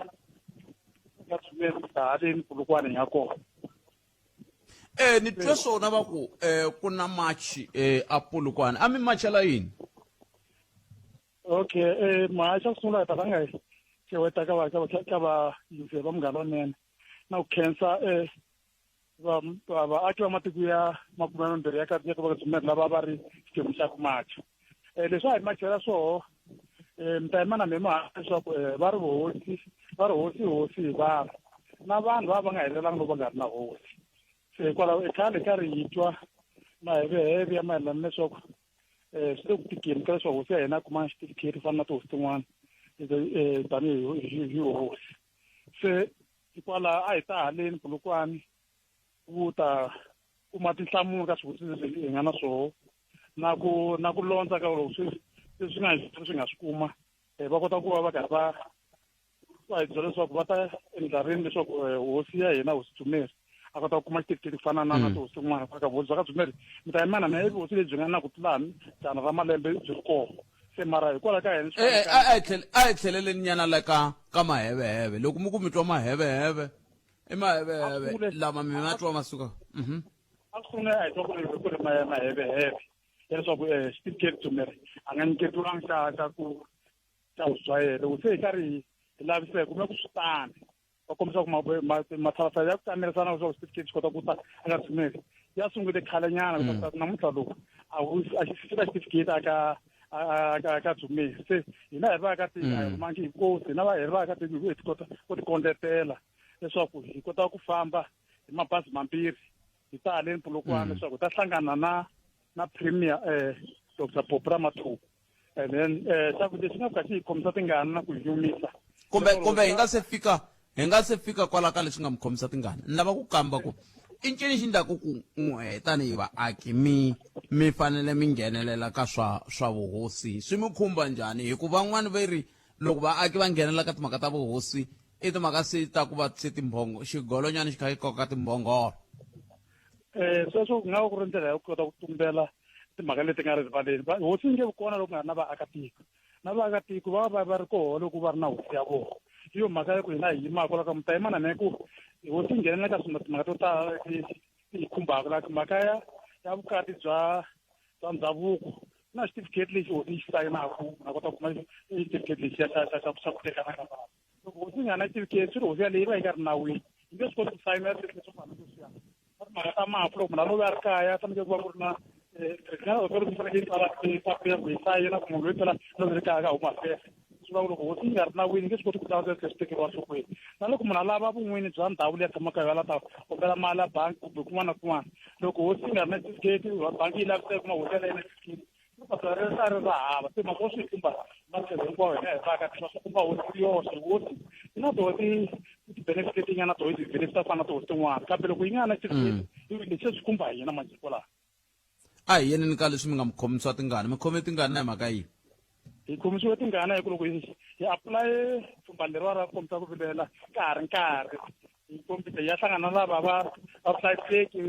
ka Dzumeri haleni Polokwane ya kona ni twe swona va ku ku na machi a Polokwane a mi machela yini okay macha sungula ta nga ke weta ka va yise va Munghana Lonene na ku khensa va aki va matiko ya 20 ya ka va Dzumeri lava va ri xiphemu xa ku macha leswi a hi machela swoho mtayimana mema leswaku va ri hosi hi vanhu na vanhu va nga helelanga no va nga ri na hosi se kwalaho khale karhi hi twa mahevehevi ya mayelana leswaku swi le ku tikeni ka leswaku hosi ya hina a kuma xitifiketi fana na tihosi tin'wana tanihi hosi se hikwalaho a hi ta haleni Polokwane ku ta kuma tinhlamulo ka swivutiso leswi hi nga na swoho na ku londza ka loko leswi nga swi kuma va kota ku va va karhi va hi byela leswaku va ta endla rini leswaku hosi ya hina hosi Dzumeri a kota ku kuma xitifiketi ku fana na tihosi tin'wana ka vuhosi bya ka Dzumeri mi ta yimana na vuhosi lebyi nga na ku tlulani jana ra malembe byi ri koho se mara hikwalaho ka yena a hi tlheleleni nyana la ka maheveheve loko mi ku mi twa maheveheve i maheveheve lama mi ma twa masuka a sungula a hi twa ku ri maheveheve ya leswaku xitifiketi Dzumeri a nga nyiketiwanga xa vusi bya yena loko se hi karhi hi laviseka kume ku swi tani va kombisa ku matshalatshala ya ku kanerisana leswaku xitifiketi xi kota ku ta eka Dzumeri ya sungule khale nyana leswaku namuntlha loko a xi fika xitifiketi aka Dzumeri se hina hi vaakatiko a hi kumangi hi kosi hina hi vaakatiko hi kota ku tikondletela leswaku hi kota ku famba hi mabazi mambirhi hi ta haleni Polokwane leswaku hi ta hlangana na premier Dr. Popra Mathuku and then swakudya swi nga fika xi hi khomisa tingana na ku hi yumisa kumbe hi nga se fika kwala ka leswi nga mi khomisa tingana ni lava ku kamba ku i ncini xi ndlaku ku n'we tanihi vaaki mi fanele mi nghenelela ka swa vuhosi swi mi khumba njhani hikuva van'wani va ri loko vaaki va nghenelela ka timhaka ta vuhosi i timhaka se ta ku va se timbhongo xigolonyana xi kha xi koka timbhongolo sweswo ku nga va ku ri ndlela ya ku kota ku tumbela timhaka leti nga rivaleni hosi yi nge vi kona loko nga ri na vaakatiko na vaakatiko va ri koho loko va ri na hosi ya vona hi yo mhaka ya ku hina hi yimaka laka mi ta yimana na ku hosi yi nghenelela ka timhaka to tala hi khumbaka laka mhaka ya vukati bya ndhavuko na xitifiketi lexi hosi yi xi sayinaku na kota ku kuma xitifiketi lexi xa ku tekana ka vanhu loko hosi yi nga na xitifiketi swi ri hosi yaleyi va yi nga ri nawini yi nge swi koti ku sayina swilo swo fana leswiya na timhaka ta mafu loko munhu a lovi a ri kaya fanekele ku va ku ri na na ku munhu loyi phela lovi ri kaya ka huma fele swi va ku loko hosi yi nga ri nawini yi nge swi koti ku tala swi tekeriwa nhlokweni na loko munhu a lava vun'wini bya ndhawu leyi a tshamaka yo lava ta kombela mali ya bangi kumbe kun'wana na kun'wana loko hosi yi nga ri na xitifiketi bangi yi laviseka kuma hosi yaleyi na xitifiketi a ri ra hava se mako swi khumba matlhelo hinkwawo hina hi vaakatiko swi khumba hosi yoxe hosi yi na toho ti-benefit nyana toho ti-benefit ta fana na tihosi tin'wana kambe loko yi nga na xitifiketi leswi swi khumba hina masiku lawa a hi yeneni ka leswi mi nga mi khomisiwa tingana mi khome tingana na hi mhaka yini hi khomisiwe tingana hi ku loko hi apply pfumba leriwa ra kombisa ku vilela ka ha ri nkarhi hi kombisa hi ya hlangana na lava va vuhlayiseki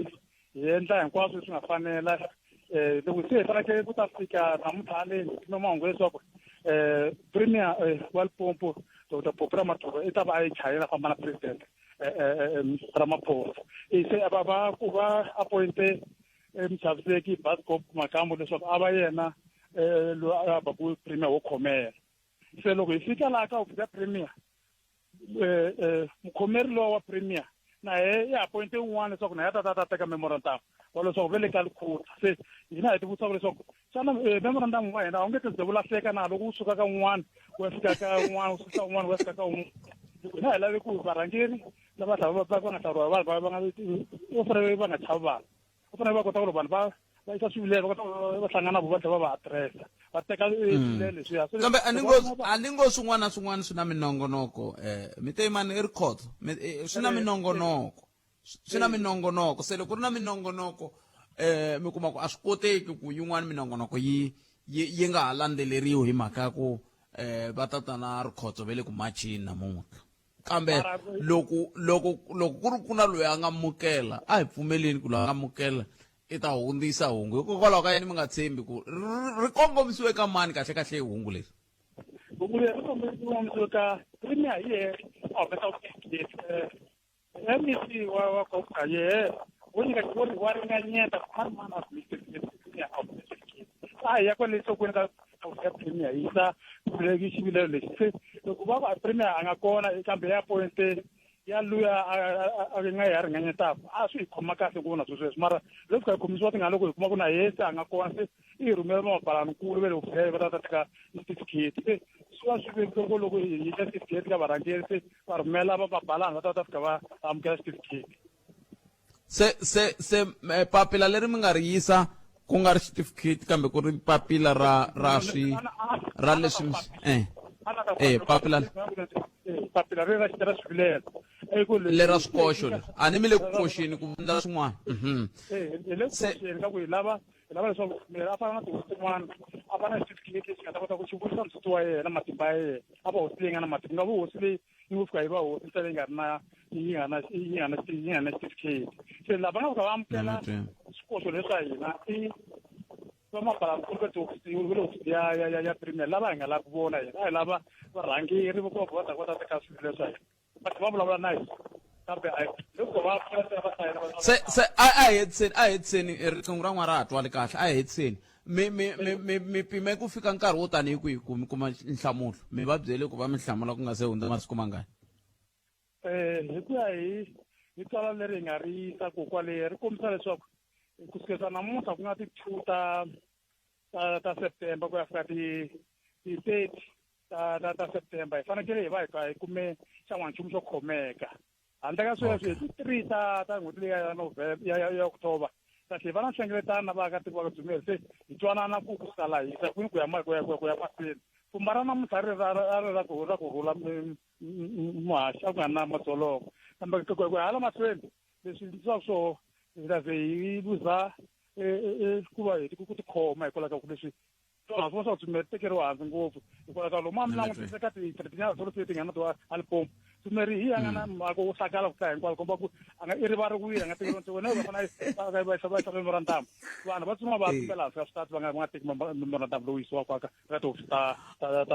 hi endla hinkwaswo leswi nga fanela loko se hi fanekele ku ta fika namuntlha haleni kume mahungu leswaku premier wa Limpopo Dr. Popra Mathuku i ta va a yi chayela famba na president Ramaphosa se va appointe muchaviseki Bascop Makambu leswaku a va yena loyi a va ku premier wo khomela se loko hi fika laha ka hofisi ya premier mukhomeri lowa wa premier na i appointe un'wana leswaku na ya ta teka memorandum wa leswaku ve le ka Likhuta se hina hi tivutisa leswaku xana memorandum wa hina a wu nge ti lahleka na loko u suka ka un'wana u ya fika ka un'wana u suka un'wana u ya fika ka un'wana hina hi lave ku varhangeri lava va nga hlawuriwa vanhu va fanele va nga chavi vanhu va fanele va kota ku ri vanhu va yisa swivilelo va kota va hlangana na vo va tlhela va va addressa va teka swivilelo leswiya kambe a ni ngo swin'wana na swin'wana swi na minongonoko mi te yimani i ri khoto swi na minongonoko se loko ri na minongonoko mi kuma ku a swi koteki ku yin'wana minongonoko yi nga ha landzeleriwi hi mhaka ya ku va tata na rikhotso ve le ku machini namuntlha kambe loko ku ri ku na loyi a nga amukela a hi pfumeleni ku loyi a nga amukela i ta hundzisa hungu hikokwalaho ka yini mi nga tshembi ku ri kongomisiwe ka mani kahle hi hungu leri hungu leri ri kongomisiwe ka premier hi yehe a humesa MEC wa koka yehe wo nyika wa ringanyeta mani mani a a hi ya kwale nhlokweni ka ya premier yi ta kuleki xivilelo lexi se loko va premier a nga kona kambe ya pointe ya luya a nga ya ringanyetaka a swi hi khoma kahle ku vona sweswo mara loko ka khomisiwa tingana loko hi kuma ku na yesi a nga kona se i hi rhumela mapalankulu ve le ku va ta teka certificate se swi va swi vekiko loko hi yisa certificate ka varhangeri se va rhumela vabalanga va ta fika va amukela certificate se papila leri mi nga ri yisa ku nga ri certificate kambe ku ri papila ra leswi papila leri ra swivilelo lera swikoxo leri a ni mi le ku koxeni ku endla swin'wana hi le ku koxeni ka ku hi lava leswaku a fana na tihosi tin'wana a va na certificate leti swi nga ta kota ku xivurisa nsuti wa yena matimba ya yena a va hosi leyi nga na matimba nga va hosi leyi yi ngo fika yi va hosi ntsena yi nga na certificate se lava nga fika va amukela swikoxo leswa hina i vamabalankulu ya premier lava hi nga lavi ku vona hina a hi lava varhangeri va ta kota teka swilo leswa hina va vulavula na hina kambe loko va se a hetseni riqingho ra n'wana ra ha twali kahle a hetseni mi pime ku fika nkarhi wo tanihi kwihi ku mi kuma nhlamulo mi va byele ku va mi hlamula ku nga se hundza masiku mangani hi ku ya hi tsala leri hi nga ri yisa ku kwale ri kombisa leswaku ku sukela namuntlha ku nga ti-2 ta September ku ya fika ti-30 ta September hi fanekele hi va hi kume xan'wanchumu xo khomeka handle ka sweswo hi ti-3 ta n'hweti leyi ya November ya October kasi hi va na nhlengeletano na vaakatiko va ka Dzumeri se hi twanana ku sala hisa kwini ku ya mahlweni pfumba ra namuntlha ri ra ku rhula muhaxi a ku nga na madzolonga kambe ku hala mahlweni leswi ndlisaka swo hi ta ze hi luza ku va hi ku tikhoma hikwalaho ka ku leswi swona swo swa Dzumeri tekeriwa hansi ngopfu hikwalaho ka lomu a mi langutise ka tinyala tolo ti nga na to Limpopo Dzumeri hi a nga na mhaka wo hlakala ku hlaya hinkwalo komba ku a nga i rivaleriwile a nga tekeriwa ntsena wena va fanele va yisa memorandum vanhu va tsuma va tumbela hansi ka switati va nga teki memorandum lowu yisiwaka ka tihofisi ta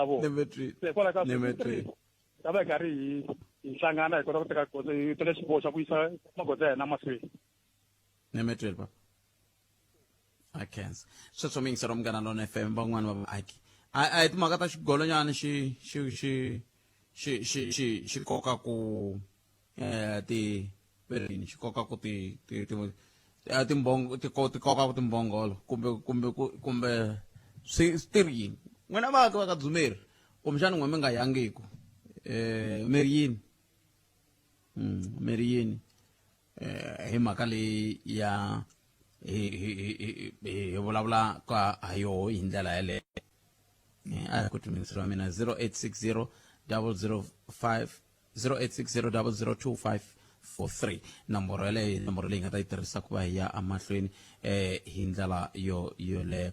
vona se hikwalaho ka ta va hi karhi hi hlangana hi kota ku teka goza hi tele xiboho xa ku yisa magoza ya hina mahlweni nemetweli papa a khensa sweswo mi yingisela Munghana Lonene FM van'wani va vaaki a hi timhaka ta xigolonyana xi koka ku xi koka ku timbongo ti koka ku timbongolo kumbe swi tirhi yini n'wina vaaki va ka Dzumeri kumbexani n'we mi nga yangiku miri yini hi mhaka leyi ya hi vulavula ka ha yoho hi ndlela yaleyo a hi ku timingiseriwa mina 0860 005 0860 nomboro yaleyo nomboro leyi nga ta yi tirhisa ku va hi ya amahlweni hi ndlela yoleyo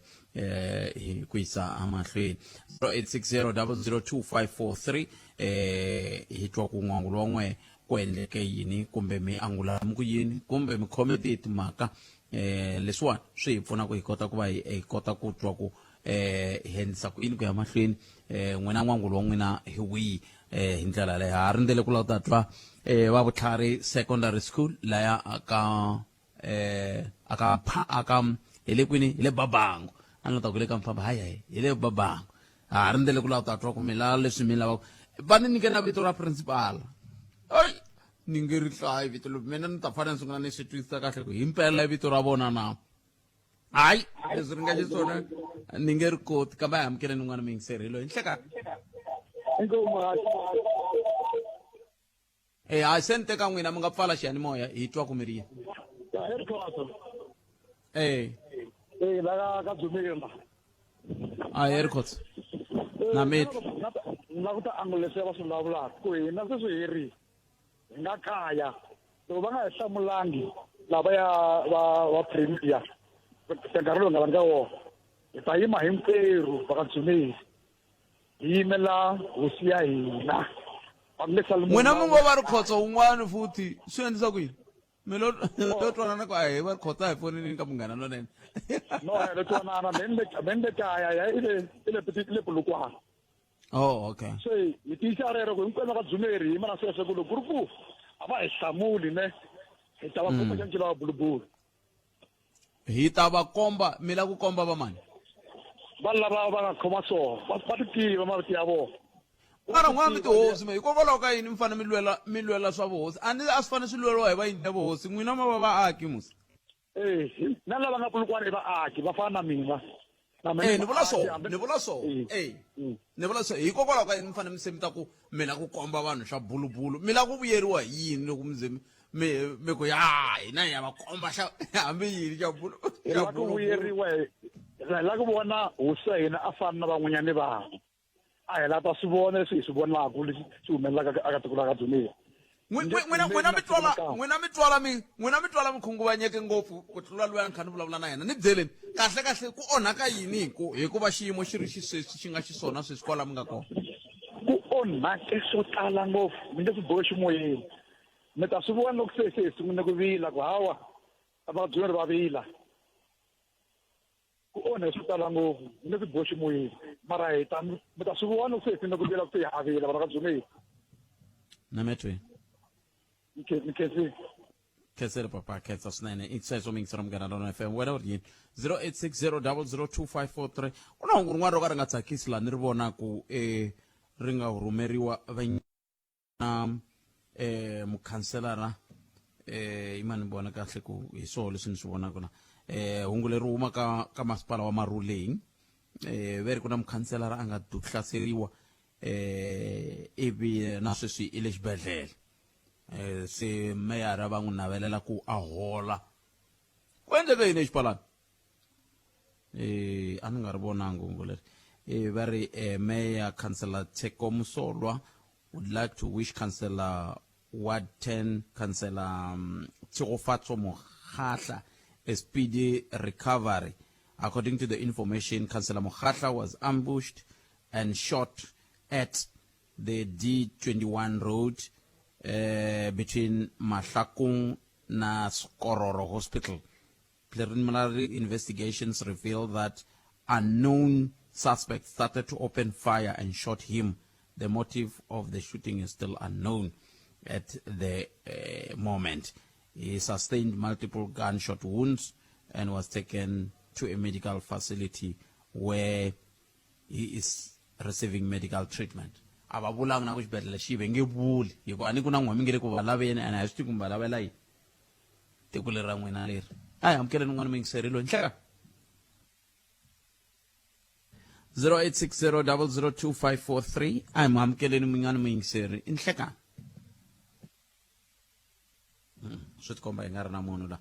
hi ku yisa amahlweni 0860 002 hi twa ku n'wangulo wa n'we ku endleke yini kumbe mi angulamu ku yini kumbe mi khome tihi timhaka leswiwani swi hi pfuna ku hi kota ku va hi kota ku twa ku hi endlisa ku yini ku ya mahlweni n'wina n'wangulo wa n'wina hi wihi hi ndlela leyo ha rindzele ku lava ta twa va Vutlhari Secondary School laya aka hi le kwini hi le Babangu a ni ta ku le ka Mfamba hayi hi le Babangu ha rindzele ku lava ta twa ku mi lava leswi mi lavaka va ni nyike na vito ra principal ai ni nge ri hlayi vito lowu mina ni ta fanele ni sungula ni swi twisisa kahle ku himpela vito ra vona na hayi leswi ri nga xiswona ni nge ri koti kambe a hi amukele ni n'wana mi yingiseri hi loyi ni hleka hayi se ni teka n'wina mi nga pfala xiyanimoya hi twa ku mi ri yini la ka Dzumeri a hi ri khotsa na meti na ku ta angulese va swi vulavulaka ku hina se swi herile hi nga kaya loko va nga hi hlamulangi lavaya va premier nkarhi lowu nga va ka wona hi ta yima hinkwerhu va ka Dzumeri hi yimela hosi ya hina n'wina mi ngo va ri khotsa wun'wana futhi swi endlisa ku yini mi lo twanana ku a hi va ri khotsa hi fonini ka Munghana Lonene no le twanana ben le kaya ya ile Polokwane oh okay so hi tiyisa rero ku hinkwenu ka Dzumeri hi mana sweswo ku loko ku a va hi hlamuli ne hi ta va komba xa ncila wa bulubulu hi ta va komba mi la ku komba va mani va lava va nga khoma swona va ti tiva maviti ya vona mara n'wana mi tihosi me hikokwalaho ka yini mi fanele mi lwela swa vuhosi a swi fanele swi lweriwa hi vayini ya vuhosi n'wina ma va vaaki musa na lava nga Polokwane i vaaki va fana na mina ni vula so ni vula so hikokwalaho ka yini mi fanele mi semita ku mi la ku komba vanhu swa bulubulu mi la ku vuyeriwa hi yini loko mi ku hina hi ya va komba hambi yini xa ku vuyeriwa hi la ku vona hosi ya hina a fana na van'wanyani vanhu a hi lava ta swi vona leswi hi swi vonaka leswi swi humelelaka aka tiko la ka Dzumeri n'wina mi twala mikhunguvanyeke ngopfu ku tlula loyi a ni kha ni vulavula na yena ni byeleni kahle ku onhaka yini hikuva xiyimo xi ri xisweswi xi nga xiswona sweswi kwala mi nga kona ku onhake swo tala ngopfu mi nge swi boxi moyeni mi ta swi vona loko se hi sungule ku vila ku hawa a vabyeri va vila ku onhe swo tala ngopfu mi nge swi boxi moyeni mara mi ta swi vona loko se hi sungule ku vila ku se hi havila vana ka byumeli na metweni mi khensile khensele papa khensa swinene i sweswo mi ngisira munghana lona FM wena u ri yini 0860002543 ku na hungu rin'wana ro ka ri nga tsakisi laha ni ri vona ku ri nga rhumeriwa na mukhanselara i mani vona kahle ku hi swona leswi ni swi vonaka na hungu leri huma ka masipala wa Maruleng ve ri ku na mukhanselara a nga hlaseriwa ivi na sweswi i le xibedhlele se meyara va n'wi navelela ku a hola ku endleke yini exipalani a ni nga ri vonanga hungu leri va ri Mayor Councillor Teko Musolwa would like to wish Councillor Ward 10 Councillor Tshegofatso Mokgatla a speedy recovery. According to the information, Councillor Mokgatla was ambushed and shot at the D21 road between Mahlakung na Skororo Hospital. Preliminary investigations reveal that unknown suspects started to open fire and shot him. The motive of the shooting is still unknown at the moment. He sustained multiple gunshot wounds and was taken to a medical facility where he is receiving medical treatment. Ababulang na kuxibedhlele xive nge vuli hikuva a ni ku na n'wami nge le ku va laveni and a hi swi tivi kumbe va lavela yini tiko leri ra n'wina leri a hi amukeleni n'wana mi yingiserile nhleka 0860002543 a hi mu amukeleni min'wana mi yingiseri i nhlekani swi tikomba hi nga ri na munhu la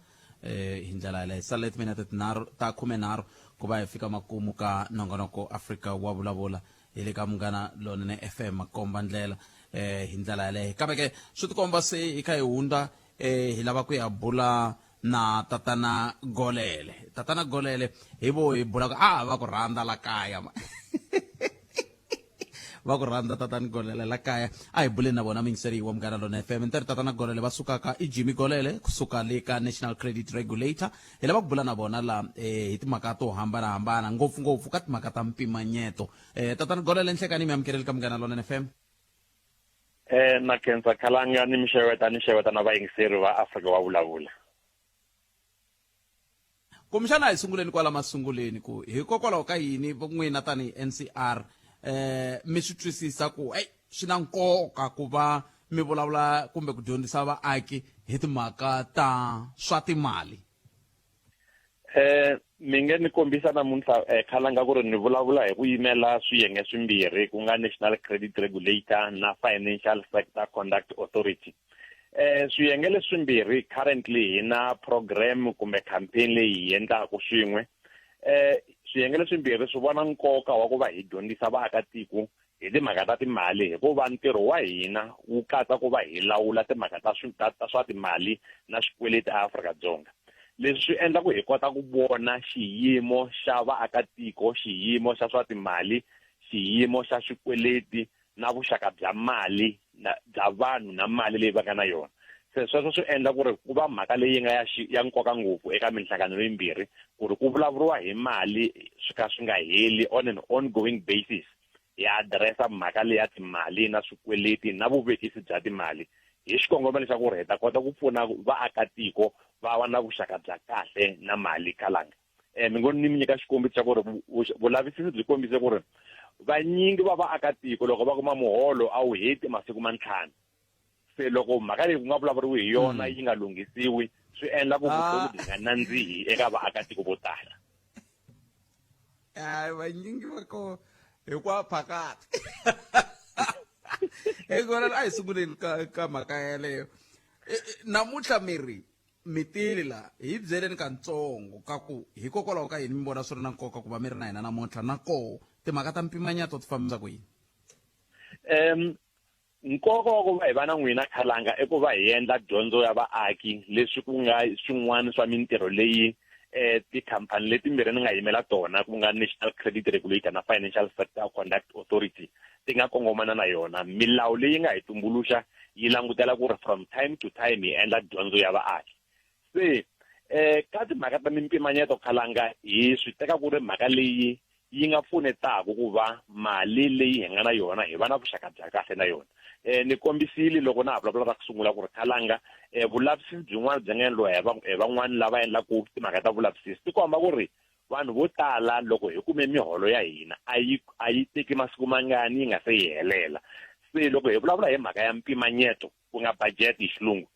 hi ndlela yaleyo sale timinete ta 13 ku va hi fika makumu ka nongonoko Afrika wa vulavula hi le ka Munghana Lonene FM makomba ndlela hi ndlela yaleyo kambe ke swi tikomba se hi kha hi hundza hi lava ku ya bula na tatana Golele hi vo hi bula ku va ku rhandza la kaya va ku rhandza tatana Golele la kaya a hi bule na vona mingiseri wa Munghana Lonene FM ntirhi tatana Golele va sukaka i Jimmy Golele kusuka le ka National Credit Regulator hi lava ku bula na vona la hi timhaka to hambanahambana ngopfungopfu ka timhaka ta mpimanyeto tatana Golele nhlekani mi amukeleli ka Munghana Lonene FM na khensa khalanga ni mixeweta na vayingiseri va Afrika wa vulavula kumxana hi sunguleni kwala masunguleni ku hikokwalaho ka yini n'wina tani NCR mi swi twisisa ku swi na nkoka ku va mi vulavula kumbe ku dyondzisa vaaki hi timhaka ta swa timali mi nge ni kombisa namuntlha khalanga ku ri ni vulavula hi ku yimela swiyenge swimbirhi ku nga National Credit Regulator na Financial Sector Conduct Authority swiyenge leswimbirhi currently hi na program kumbe campaign leyi hi endlaka swin'we swiyenge leswimbirhi swi vona nkoka wa ku va hi dyondzisa vaakatiko hi timhaka ta timali hikuva ntirho wa hina wu katsa ku va hi lawula timhaka ta swa timali na swikweleti eAfrika-Dzonga leswi swi endla ku hi kota ku vona xiyimo xa vaakatiko xiyimo xa swa timali xiyimo xa swikweleti na vuxaka bya mali bya vanhu na mali leyi va nga na yona se sweswo swi endla ku ri ku va mhaka leyi nga ya nkoka ngopfu eka minhlangano yimbirhi ku ri ku vulavuriwa hi mali swi ka swi nga heli on an ongoing basis hi adiresa mhaka leyi ya timali na swikweleti na vuvekisi bya timali hi xikongomelo xa ku ri hi ta kota ku pfuna vaakatiko va va na vuxaka bya kahle na mali khalanga mi ngo ni mi nyika xikombiso xa ku ri vulavisisi byi kombise ku ri vanyingi va vaakatiko loko va kuma muholo a wu heti masiku mantlhanu se loko mhaka leyi ku nga vulavuriwi hi yona yi nga lunghisiwi swi endla ku vutomi byi nga nandzihi eka vaakatiko vo tala vanyingi va ko hinkwawo phakati hikona a hi sunguleni ka mhaka yaleyo namuntlha mi tile la hi byeleni kantsongo ka ku hikokwalaho ka yini mi vona swi ri na nkoka ku va mi ri na hina namuntlha na koho timhaka ta mpimanyeto ti fambisa ku yini nkoka wa ku va hi va na n'wina Khalanga i ku va hi endla dyondzo ya vaaki leswi ku nga swin'wana swa mintirho leyi tikhampani letimbirhi ni nga yimela tona ku nga National Credit Regulator na Financial Sector Conduct Authority ti nga kongomana na yona. Milawu leyi nga hi tumbuluxa yi langutela ku ri from time to time hi endla dyondzo ya vaaki. Se ka timhaka ta mimpimanyeto Khalanga hi swi teka ku ri mhaka leyi yi nga pfunetaka ku va mali leyi hi nga na yona hi va na vuxaka bya kahle na yona. Ni kombisile loko na ha vulavula ku sungula ku ri Khalanga vulavisisi byin'wana byi nga endliwa hi van'wani lava endlaku timhaka ta vulavisisi ti komba ku ri vanhu vo tala loko hi kume miholo ya hina a yi teki masiku mangani yi nga se yi helela. Se loko hi vulavula hi mhaka ya mpimanyeto ku nga budget hi xilungu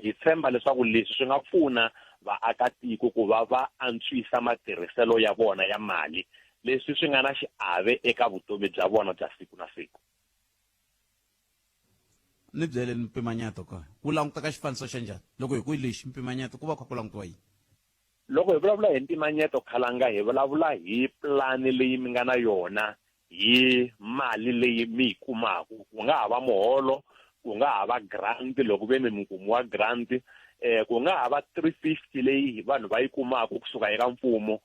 hi tshemba leswaku leswi swi nga pfuna vaakatiko ku va va antswisa matirhiselo ya vona ya mali leswi swi nga na xiave eka vutomi bya vona bya siku na siku. Ni byele mpimanyeto ka wu languta ka xifaniso xa njhani loko hi ku lexi mpimanyeto ku va ku langutiwa yini? Loko hi vulavula hi mpimanyeto Khalanga hi vulavula hi plani leyi mi nga na yona hi mali leyi mi yi kumaku ku nga ha va muholo ku nga ha va grant loko ve mi mukumi wa grant ku nga ha va 350 leyi vanhu va yi kumaku kusuka eka mfumo.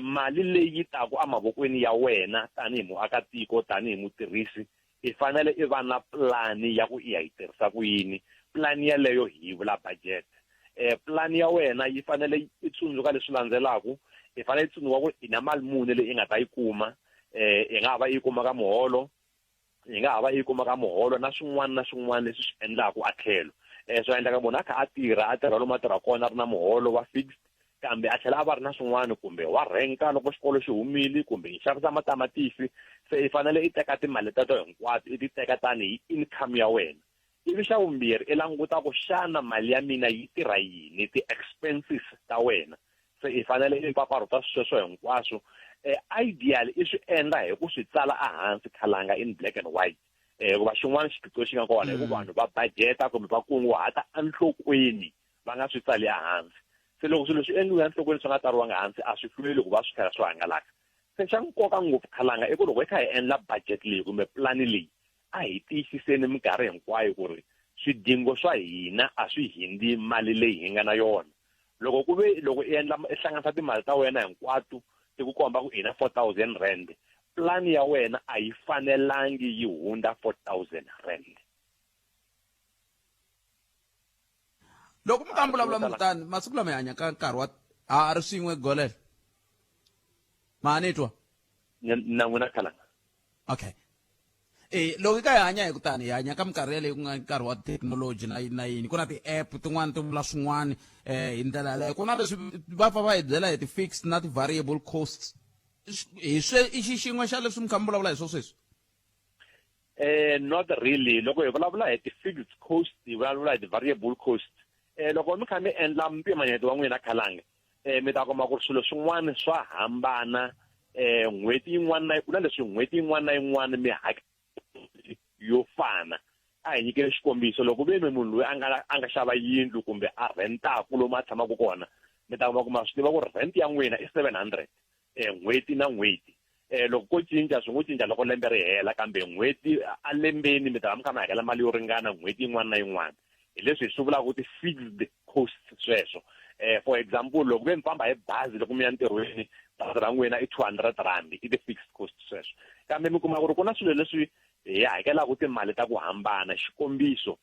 Mali leyi taku emavokweni ya wena tanihi muakatiko tanihi mutirhisi i fanele i va na plani ya ku i ya yi tirhisa ku yini. Plani yaleyo hi vula budget. Plani ya wena yi fanele i tsundzuka leswi landzelaku i fanele i tsundzuka ku i na mali muni leyi i nga ta yi kuma. I nga ha va yi kuma ka muholo i nga ha va yi kuma ka muholo na swin'wana na swin'wana leswi swi endlaku a tlhelo. Swi endlaka munhu a kha a tirha lomu a tirha kona a ri na muholo wa fixed kambe a tlhela a va ri na swin'wana kumbe wa renka loko xikolo xi humile kumbe i xavisa matamatisi. Se i fanele i teka timali teto hinkwato i ti teka tanihi income ya wena. Ivi xa vumbirhi i languta ku xana mali ya mina yi tirha yini ti-expenses ta wena. Se i fanele i mpfapfarhuta sweswo hinkwaswo. Ideal i swi endla hi ku swi tsala ehansi Khalanga in black and white. Ku va xin'wana xiphiqo xi nga kona hi ku vanhu va budgeta kumbe va kunguhata enhlokweni va nga swi tsali ehansi. Se loko swilo swi endliwa enhlokweni swi nga tsariwanga hansi a swi hlweli ku va swi tlhela swi hangalaka. Se xa nkoka ngopfu Khalanga i ku loko hi kha hi endla budget leyi kumbe plani leyi a hi tiyisiseni minkarhi hinkwayo ku ri swidingo swa hina a swi hindzi mali leyi hi nga na yona. Loko i hlanganisa timali ta wena hinkwato ti ku komba ku i na 4,000 rand plani ya wena a yi fanelangi yi hundza 4,000 rand. Loko mi vulavula mutani masiku lama hi hanya ka nkarhi wa a ri swin'we golele ma ni twa na n'wina Khalanga. Okay. Loko hi hanya hi kutani hi hanya ka minkarhi yaleyi ku nga nkarhi wa thekinoloji na yini ku na ti-app tin'wana ti vula swin'wana hi ndlela yaleyo ku na leswi va fa va hi byela hi ti-fixed na ti-variable costs i xixin'we xa leswi mi kha mi vulavula hi sweswi? Not really. Loko hi vulavula hi ti-fixed cost hi vulavula hi ti-variable cost. Loko mi kha mi endla mpimanyeto wa n'wina Khalanga mi ta kuma ku ri swilo swin'wana swa hambana n'hweti yin'wana ku na leswi n'hweti yin'wana na yin'wana mi yo fana. A hi nyikele xikombiso loko ve mi munhu loyi a nga xava yindlu kumbe a rentaku lomu a tshamaka kona mi ta kuma swi tiva ku ri rent ya n'wina i 700 n'hweti na n'hweti. Loko ko cinca swi ngo cinca loko lembe ri hela kambe n'hweti a lembeni mi ta va mi kha mi hakela mali yo ringana n'hweti yin'wana na yin'wana. Hi leswi hi swi vulaka ku ti-fixed costs sweswo. For example loko ve mi famba hi bazi loko mi ya ntirhweni bazi ra n'wina i 200 rand i ti-fixed cost sweswo. Kambe mi kuma ku ri ku na swilo leswi hi hakelaka timali ta ku hambana. Xikombiso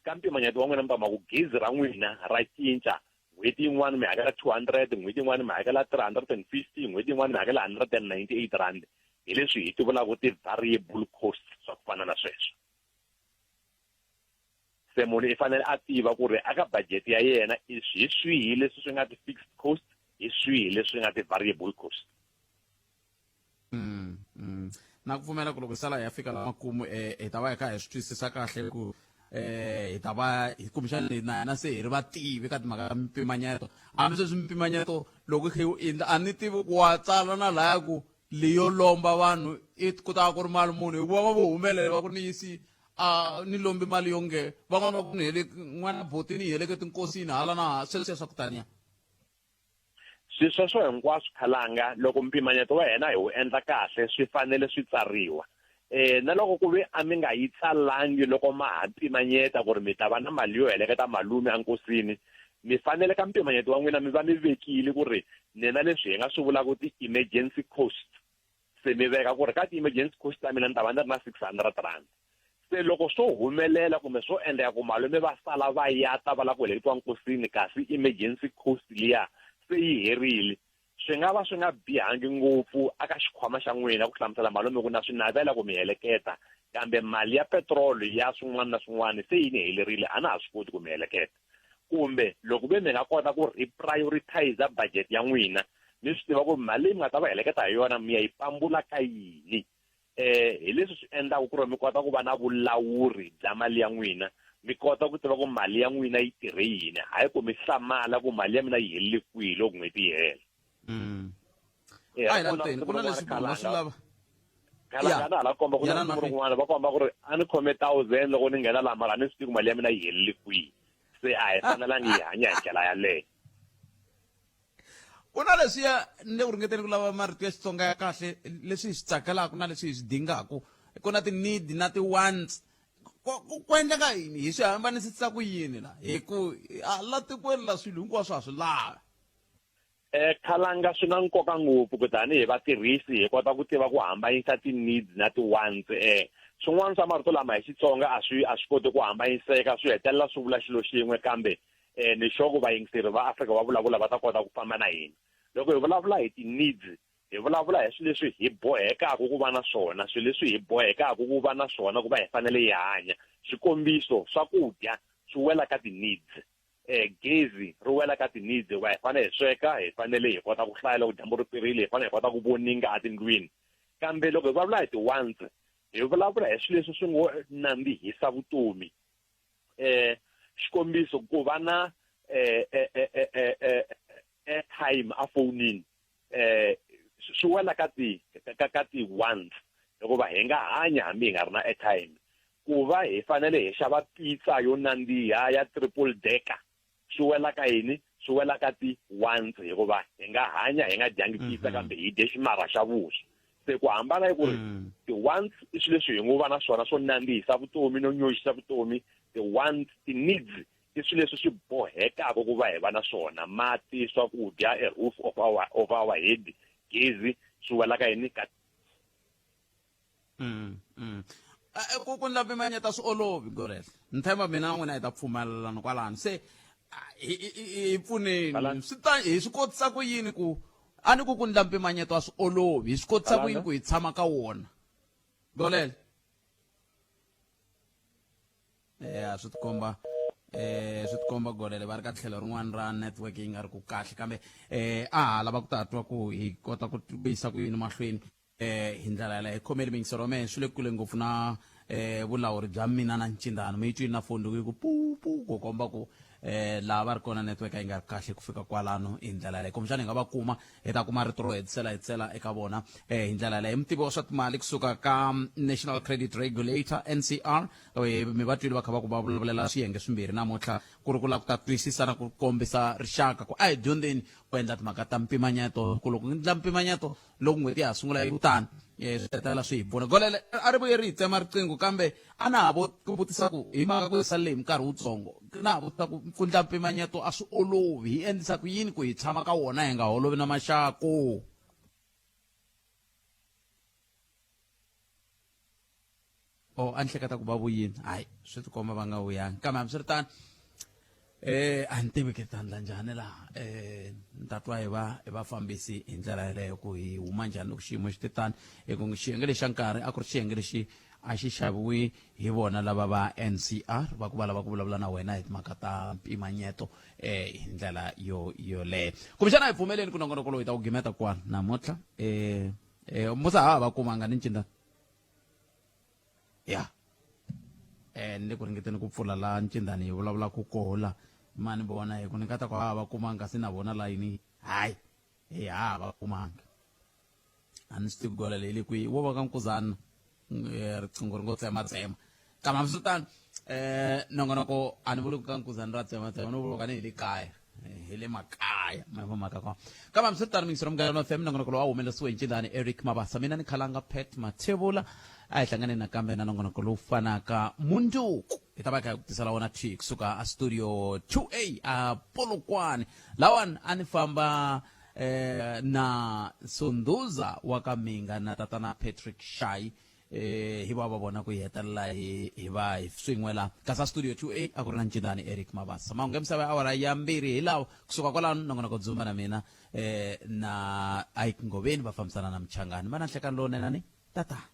ka mpimanyeto wa n'wina mi tama ku gezi ra n'wina ra cinca n'hweti yin'wana mi hakela 200 n'hweti yin'wana mi hakela 350 n'hweti yin'wana mi hakela 198 rand. Hi leswi hi ti vulaka ti-variable costs swa ku fana na sweswo. Se munhu i fanele a tiva ku ri aka budget ya yena hi swihi leswi swi nga ti-fixed cost hi swihi leswi nga ti-variable cost. Na ku pfumela ku loko sala hi ya fika la makumu hi ta va hi kha hi swi twisisa kahle ku hi ta va hi kumbexani na se hi ri vativi ka timhaka ta mpimanyeto. Hambi sweswi mpimanyeto loko khe u endla a ni tivi ku wa tsala na laya ku leyo lomba vanhu i ku ta ku ri mali muni hi vona vo humelela va ku ni yisi ni lombi mali yo nge van'wana va ku ni hele n'wana boti ni heleke tinkosini hala na sweswiya swa ku taniya. Sweswo hinkwaswo Khalanga loko mpimanyeto wa hina hi wu endla kahle swi fanele swi tsariwa. na loko ku ve a mi nga yi tsalangi loko ma ha pimanyeta ku ri mi ta va na mali yo heleketa malume enkosini mi fanele ka mpimanyeto wa n'wina mi va mi vekile ku ri nena leswi hi nga swi vulaka ti-emergency cost se mi veka ku ri ka ti-emergency cost ta mina ni ta va ni ri na 600 rand se loko swo humelela kumbe swo endleka ku malume va sala va yata va lava ku heleketiwa nkosini kasi emergency cost liya se yi herile swi nga va swi nga bihangi ngopfu aka xikhwama xa n'wina ku hlamusela malume ku na swi navela ku mi heleketa kambe mali ya petroli ya swin'wana na swin'wana se yi ni helerile a na ha swi koti ku mi heleketa kumbe loko ve mi nga kota ku reprioritize budget ya n'wina mi swi tiva ku mali leyi mi nga ta va heleketa hi yona mi ya yi pambula ka yini hi leswi swi endlaka ku ri mi kota ku va na vulawuri bya mali ya n'wina mi kota ku tiva ku mali ya n'wina yi tirhe yini hayi ku mi hlamala ku mali ya mina yi helile kwihi loko n'hweti yi hela ku na leswi va swi lava khalanga na hala komba ku na numero rin'wana va komba ku ri a ni khome 1000 loko ni nghena laha mara a ni swi tivi ku mali ya mina yi helile kwihi se a hi fanelangi hi hanya hi ndlela yaleyo ku na leswiya ni le ku ringeteni ku lava marito ya Xitsonga ya kahle leswi hi swi tsakelaka na leswi hi swi dingaka ku na ti-need na ti-wants ku endleka yini hi swi hambanisisa ku yini la hi ku la tikweni la swilo hinkwaswo ha swi lava khalanga swi na nkoka ngopfu ku tanihi vatirhisi hi kota ku tiva ku hambanyisa ti-needs na ti-wants swin'wana swa marito lama hi Xitsonga a swi koti ku hambanyiseka swi hetelela swi vula xilo xin'we kambe ni sure ku vayingiseri va Afrika va vulavula va ta kota ku famba na hina loko hi vulavula hi ti-needs hi vulavula hi swilo leswi hi bohekaka ku va na swona swilo leswi hi bohekaka ku va na swona ku va hi fanele hi hanya xikombiso swakudya swi wela ka ti-needs gezi ri wela ka ti-needs hikuva hi fanele hi sweka hi fanele hi kota ku hlaya loko dyambu ri pirile hi fanele hi kota ku voninga atindlwini kambe loko hi vulavula hi ti-wants hi vulavula hi swilo leswi swi ngo nandzihisa vutomi xikombiso ku va na airtime a fonini swi wela ka ti-wants hikuva hi nga hanya hambi hi nga ri na airtime ku va hi fanele hi xava pizza yo nandziha ya triple decker swi wela ka yini swi wela ka ti-wants hikuva hi nga hanya hi nga dyangi pizza kambe hi dye ximara xa vuswa se ku hambana hi ku ri ti-wants i swilo leswi hi ngo va na swona swo nandzihisa vutomi no nyoxisa vutomi ti-wants ti-needs i swilo leswi swi bohekaka ku va hi va na swona mati swakudya a roof of our head gezi swi wela ka yini ka ku ndla pimanyeta swi olovi gorela ni tshemba mina n'wina hi ta pfumelelana kwalano se hi pfuneni hi swi kotisa ku yini ku a ni ku ndla mpimanyeto wa swi olovi hi swi kotisa ku yini ku hi tshama ka wona golela swi tikomba golele va ri ka tlhelo rin'wana ra network yi nga ri ku kahle kambe a lava ku ta twa ku hi kota ku yisa ku yini mahlweni hi ndlela yaleyo hi khomeli mingisero mehe swi le kule ngopfu na vulawuri bya mina na ncindano mi yi twini na foni loko yi ku pupu ku komba ku laha va ri kona network yi nga ri kahle ku fika kwalano hi ndlela yaleyo kumbexana hi nga va kuma hi ta kuma rito ro hetisela eka vona hi ndlela yaleyo mutivi wa swa timali kusuka ka National Credit Regulator NCR mi va twile va kha va ku va vulavulela swiyenge swimbirhi namuntlha ku ri ku lava ku ta twisisa na ku kombisa rixaka ku a hi dyondzeni ku endla timhaka ta mpimanyeto ku loko endla mpimanyeto loko n'hweti ya ha sungula hi kutani swi hetelela swi hi pfuna golele a ri vuye ri hi tsema riqingho kambe a na ha ku vutisa ku hi mhaka ku yisa leyi nkarhi wutsongo na ha vutisa ku endla mpimanyeto a swi olovi hi endlisa ku yini ku hi tshama ka wona hi nga holovi na maxako a ni hleketa ku va vuyini hayi swi tikomba va nga vuyangi kambe hambi swi ri tani a ni tivi ke ta ndla njhani laha ni ta twa hi vafambisi hi ndlela yaleyo ku hi huma njhani loko xiyimo xi titani hi ku xiyenge lexi xa nkarhi a ku ri xiyenge lexi a xi xaviwi hi vona lava va NCR va ku va lava ku vulavula na wena hi timhaka ta mpimanyeto hi ndlela yoleyo kumbexana hi pfumeleni ku nongonoko lowu hi ta ku gimeta kwana namuntlha musa ha va kumanga ni ncindani ya ni le ku ringeteni ku pfula la ncindani hi vulavula ku kola mani vona hi ku ni kata ku hava kumanga se na vona layini hayi hi hava kumanga a ni swi tivi gola leyi le kwihi wo va ka nkuzana riqingho ri ngo tsematsema kambe hambi swi tani nongonoko a ni vuli ku ka nkuzana ra tsematsema ni vula ka ni hi le kaya hele makaya maka kwa kama msitani mingisiro mngalo FM nongonoko wa umelesiwe njindani Eric Mabasa mina ni Khalanga Pet Mathebula ayihlangane na kambe na nongonoko lofana ka munduku itabaka ukutisala wona chick suka studio 2A Polokwane lawan anifamba na Sunduza wakaminga na tatana Patrick Shai hi va bona ku hetelela hi va hi swin'wela ka studio 2A a ku ri na njindani Eric Mabasa mahungu emisava awara ya 2 hi lawo kusuka kwalano nongonoko dzumba na mina na Ike Ngobeni va fambisana na Mchangani mana nhlekani lonene nani tata